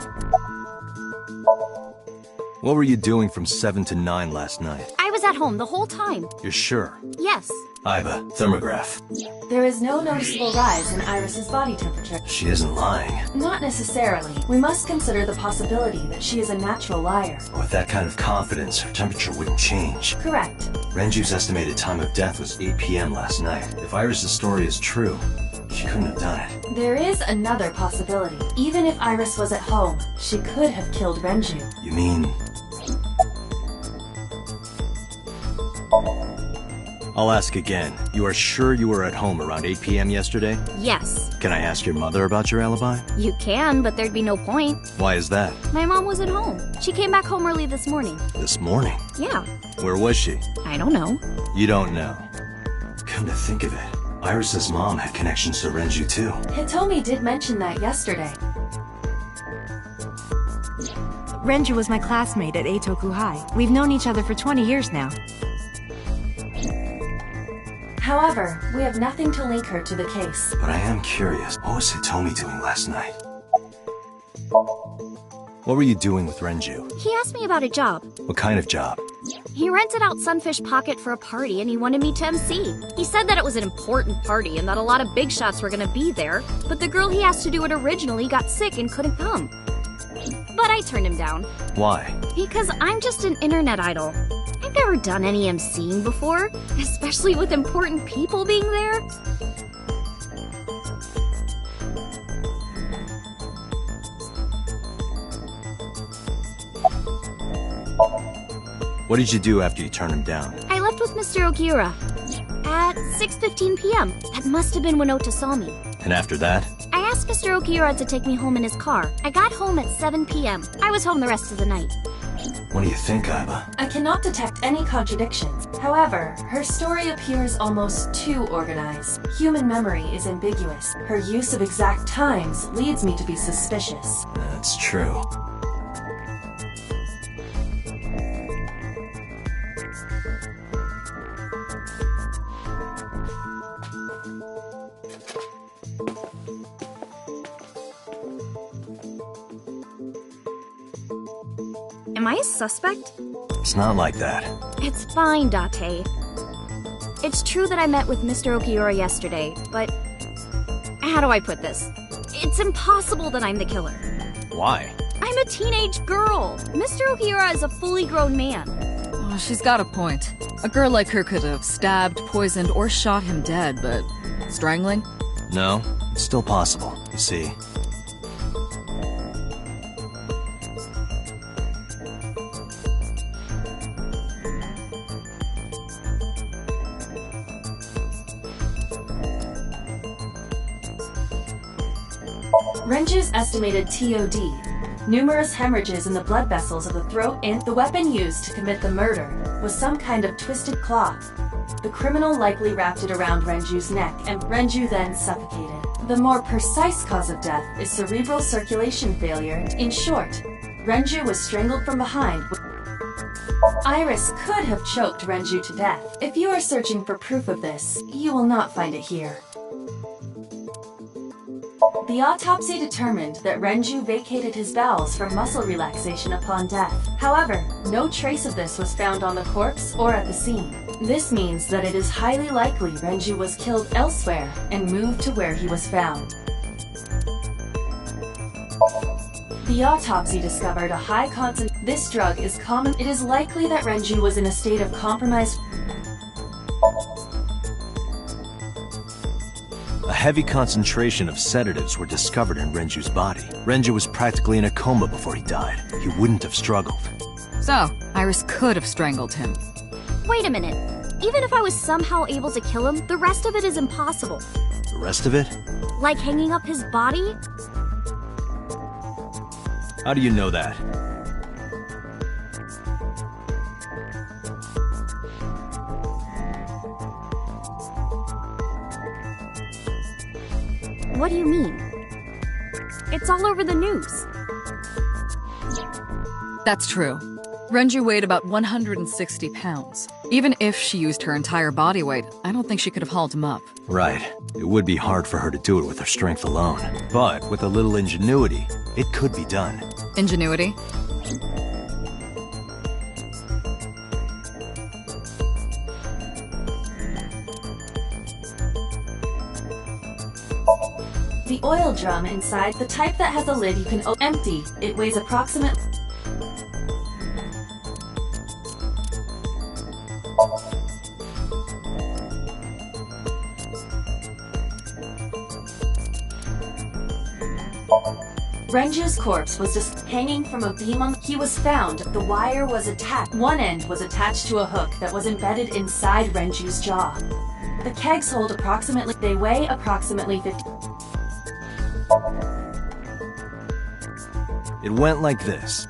What were you doing from 7 to 9 last night? I was at home the whole time. You're sure? Yes. Iba, thermograph. There is no noticeable rise in Iris's body temperature. She isn't lying. Not necessarily. We must consider the possibility that she is a natural liar. With that kind of confidence, her temperature wouldn't change. Correct. Renju's estimated time of death was 8 p.m. last night. If Iris's story is true, she couldn't have done it. There is another possibility. Even if Iris was at home, she could have killed Renju. You mean... I'll ask again. You are sure you were at home around 8 p.m. yesterday? Yes. Can I ask your mother about your alibi? You can, but there'd be no point. Why is that? My mom was at home. She came back home early this morning. This morning? Yeah. Where was she? I don't know. You don't know. Come to think of it, Iris's mom had connections to Renju too. Hitomi did mention that yesterday. Renju was my classmate at Eitoku High. We've known each other for 20 years now. However, we have nothing to link her to the case. But I am curious, what was Hitomi doing last night? What were you doing with Renju? He asked me about a job. What kind of job? He rented out Sunfish Pocket for a party and he wanted me to MC. He said that it was an important party and that a lot of big shots were gonna be there, but the girl he asked to do it originally got sick and couldn't come. But I turned him down. Why? Because I'm just an internet idol. I've never done any MCing before, especially with important people being there. What did you do after you turned him down? I left with Mr. Okiura at 6:15 p.m. That must have been when Ota saw me. And after that? I asked Mr. Okiura to take me home in his car. I got home at 7 p.m. I was home the rest of the night. What do you think, Iba? I cannot detect any contradictions. However, her story appears almost too organized. Human memory is ambiguous. Her use of exact times leads me to be suspicious. That's true. Am I a suspect? It's not like that. It's fine, Date. It's true that I met with Mr. Okiura yesterday, but... how do I put this? It's impossible that I'm the killer. Why? I'm a teenage girl. Mr. Okiura is a fully grown man. Oh, she's got a point. A girl like her could have stabbed, poisoned, or shot him dead, but... strangling? No, it's still possible. You see... Renju's estimated TOD, numerous hemorrhages in the blood vessels of the throat, and the weapon used to commit the murder was some kind of twisted cloth. The criminal likely wrapped it around Renju's neck, and Renju then suffocated. The more precise cause of death is cerebral circulation failure. In short, Renju was strangled from behind. Iris could have choked Renju to death. If you are searching for proof of this, you will not find it here. The autopsy determined that Renju vacated his bowels for muscle relaxation upon death. However, no trace of this was found on the corpse or at the scene. This means that it is highly likely Renju was killed elsewhere and moved to where he was found. The autopsy discovered a high concentration. This drug is common. It is likely that Renju was in a state of compromised. A heavy concentration of sedatives were discovered in Renju's body. Renju was practically in a coma before he died. He wouldn't have struggled. So, Iris could have strangled him. Wait a minute. Even if I was somehow able to kill him, the rest of it is impossible. The rest of it? Like hanging up his body? How do you know that? What do you mean? It's all over the news. That's true. Renju weighed about 160 pounds. Even if she used her entire body weight, I don't think she could have hauled him up. Right. It would be hard for her to do it with her strength alone. But with a little ingenuity, it could be done. Ingenuity? The oil drum inside, the type that has a lid you can empty. It weighs approximately... Renju's corpse was just hanging from a beam on... He was found. The wire was attached. One end was attached to a hook that was embedded inside Renju's jaw. The kegs hold approximately... They weigh approximately 50... It went like this.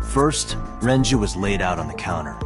First, Renju was laid out on the counter.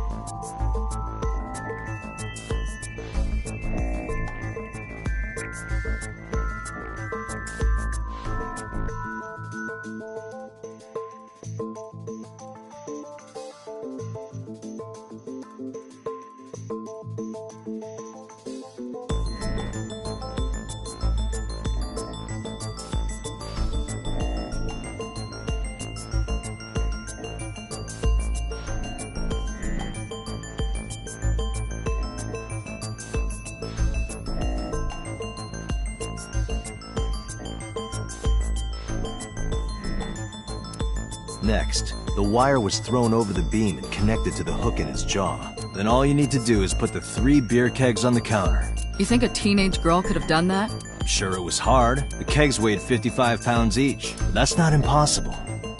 Next, the wire was thrown over the beam and connected to the hook in his jaw. Then all you need to do is put the 3 beer kegs on the counter. You think a teenage girl could have done that? I'm sure it was hard. The kegs weighed 55 pounds each. But that's not impossible,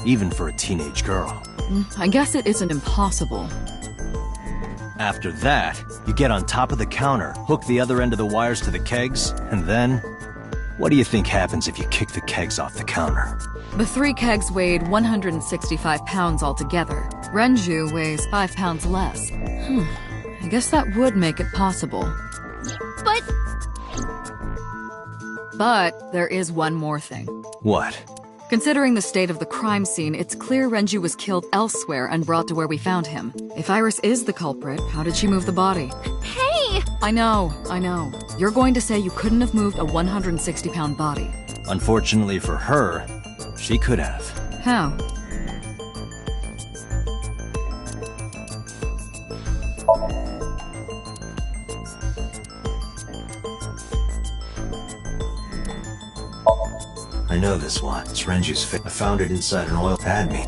even for a teenage girl. I guess it isn't impossible. After that, you get on top of the counter, hook the other end of the wires to the kegs, and then... What do you think happens if you kick the kegs off the counter? The 3 kegs weighed 165 pounds altogether. Renju weighs 5 pounds less. I guess that would make it possible. But there is one more thing. What? Considering the state of the crime scene, it's clear Renju was killed elsewhere and brought to where we found him. If Iris is the culprit, how did she move the body? Hey! I know. You're going to say you couldn't have moved a 160-pound body. Unfortunately for her, she could have. How? I know this one. It's Renju's fit. I found it inside an oil pad me.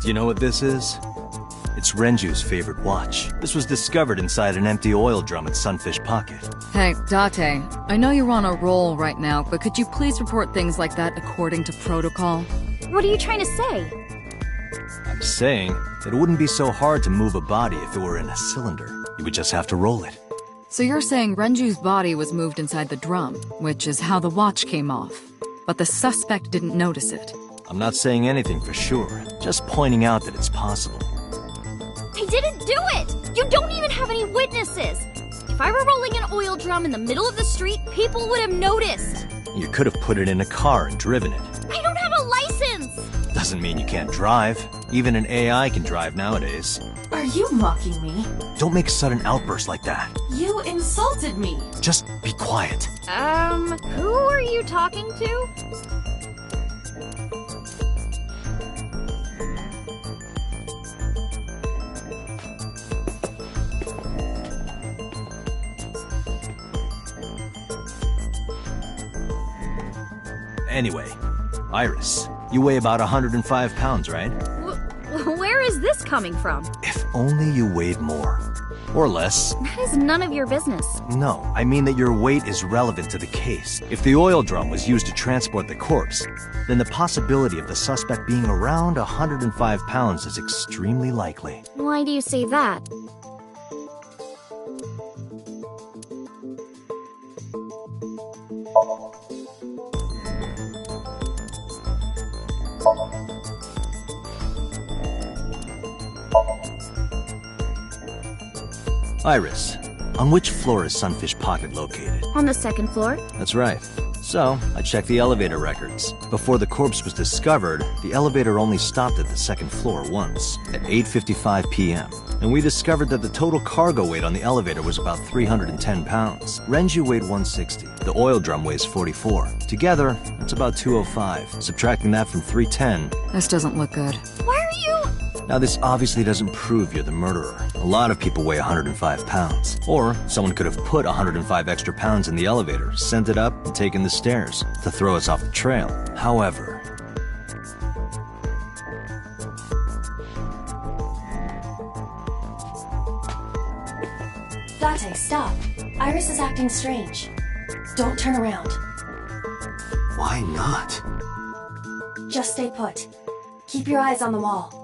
Do you know what this is? It's Renju's favorite watch. This was discovered inside an empty oil drum at Sunfish Pocket. Hey, Date, I know you're on a roll right now, but could you please report things like that according to protocol? What are you trying to say? I'm saying that it wouldn't be so hard to move a body if it were in a cylinder. You would just have to roll it. So you're saying Renju's body was moved inside the drum, which is how the watch came off. But the suspect didn't notice it. I'm not saying anything for sure, just pointing out that it's possible. I didn't do it! You don't even have any witnesses! If I were rolling an oil drum in the middle of the street, people would have noticed! You could have put it in a car and driven it. I don't have a license! Doesn't mean you can't drive. Even an AI can drive nowadays. Are you mocking me? Don't make sudden outbursts like that. You insulted me. Just be quiet. Who are you talking to? Anyway, Iris, you weigh about 105 pounds, right? Where is this coming from? If only you weighed more. Or less. That is none of your business. No, I mean that your weight is relevant to the case. If the oil drum was used to transport the corpse, then the possibility of the suspect being around 105 pounds is extremely likely. Why do you say that? Iris, on which floor is Sunfish Pocket located? On the second floor. That's right. So, I checked the elevator records. Before the corpse was discovered, the elevator only stopped at the second floor once, at 8:55 p.m. And we discovered that the total cargo weight on the elevator was about 310 pounds. Renju weighed 160. The oil drum weighs 44. Together, that's about 205. Subtracting that from 310... This doesn't look good. Why are you... Now, this obviously doesn't prove you're the murderer. A lot of people weigh 105 pounds. Or someone could have put 105 extra pounds in the elevator, sent it up, and taken the stairs to throw us off the trail. However... Date, stop. Iris is acting strange. Don't turn around. Why not? Just stay put. Keep your eyes on the wall.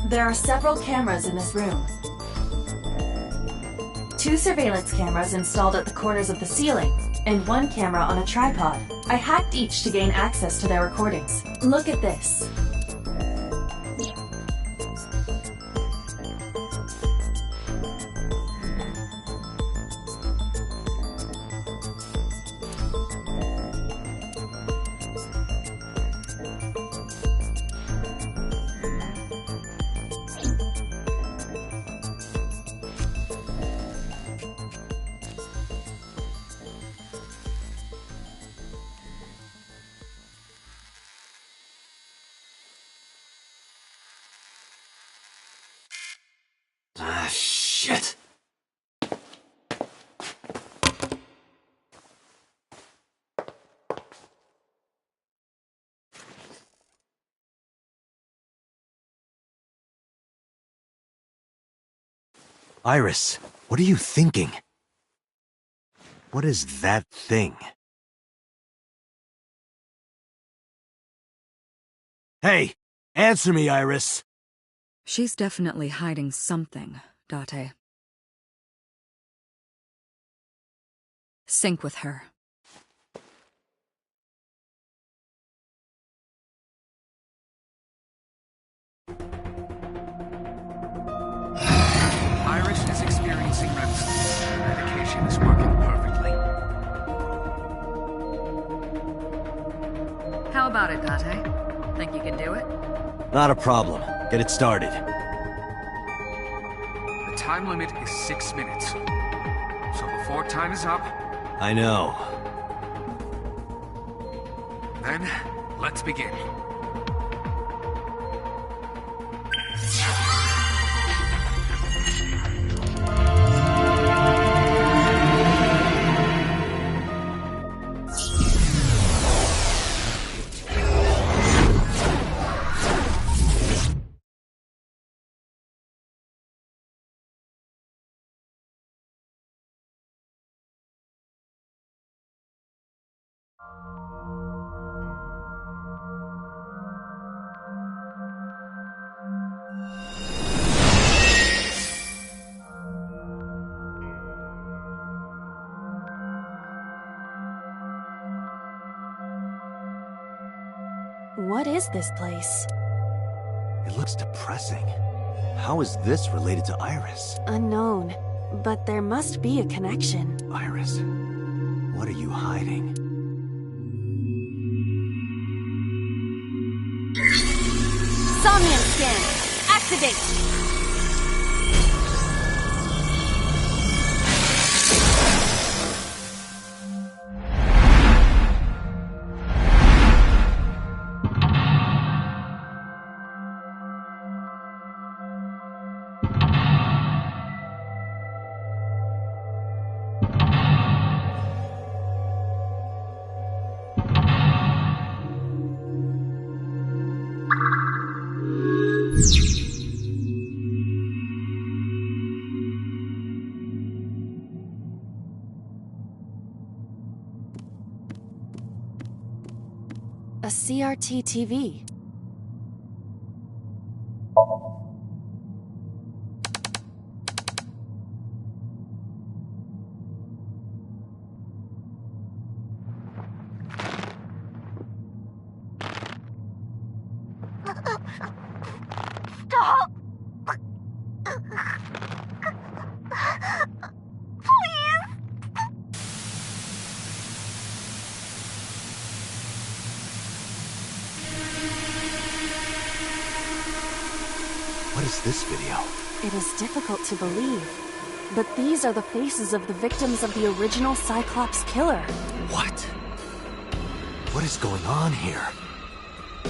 There are several cameras in this room. 2 surveillance cameras installed at the corners of the ceiling, and 1 camera on a tripod. I hacked each to gain access to their recordings. Look at this. Ah, shit. Iris, what are you thinking? What is that thing? Hey, answer me, Iris. She's definitely hiding something, Date. Sync with her. Iris is experiencing REM sleep. Medication is working perfectly. How about it, Date? Think you can do it? Not a problem. Get it started. The time limit is 6 minutes. So before time is up... I know. Then, let's begin. What is this place? It looks depressing. How is this related to Iris? Unknown, but there must be a connection. Iris, what are you hiding? Somnium scan! Activate! A CRT TV. Stop! What is this video? It is difficult to believe, but these are the faces of the victims of the original Cyclops killer. What? What is going on here?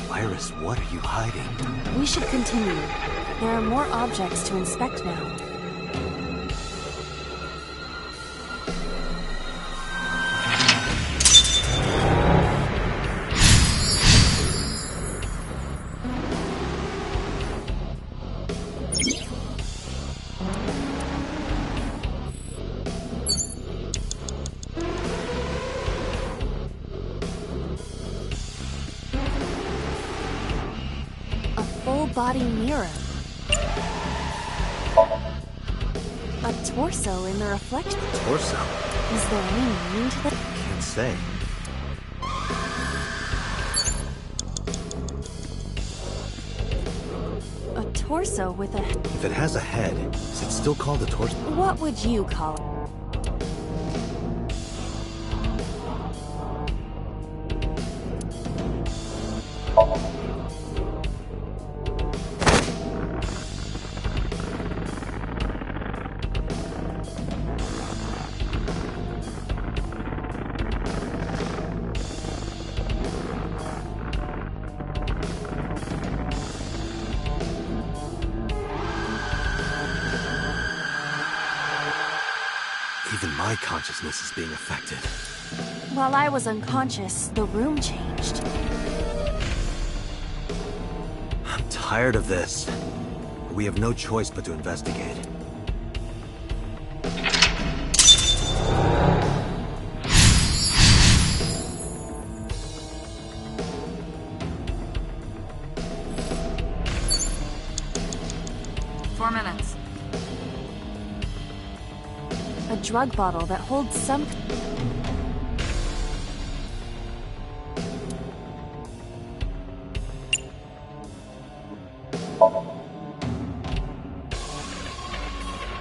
Iris, what are you hiding? We should continue. There are more objects to inspect now. Body mirror. A torso in the reflection. Torso? Is there any meaning to that? Can't say. A torso with a... If it has a head, is it still called a torso? What would you call it? Even my consciousness is being affected. While I was unconscious, the room changed. I'm tired of this. We have no choice but to investigate. A drug bottle that holds some...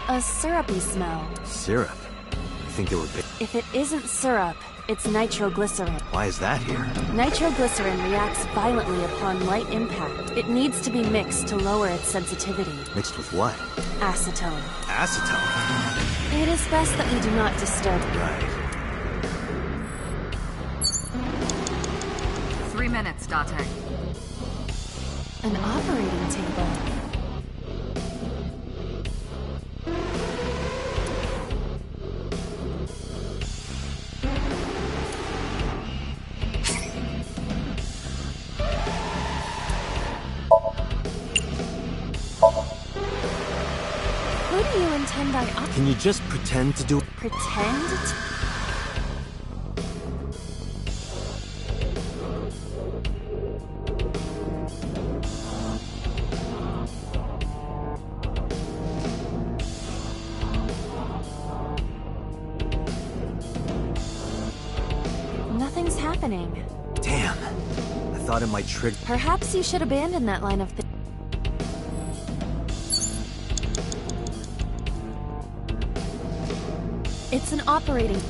A syrupy smell. Syrup? I think they were big. If it isn't syrup, it's nitroglycerin. Why is that here? Nitroglycerin reacts violently upon light impact. It needs to be mixed to lower its sensitivity. Mixed with what? Acetone. Acetone? It is best that we do not disturb it. Right. 3 minutes, Date. An operating table. Who do you intend I operate? Can you just pretend to do it? Pretend to... Nothing's happening. Damn. I thought it might trigger... Perhaps you should abandon that line of thinking. It's an operating...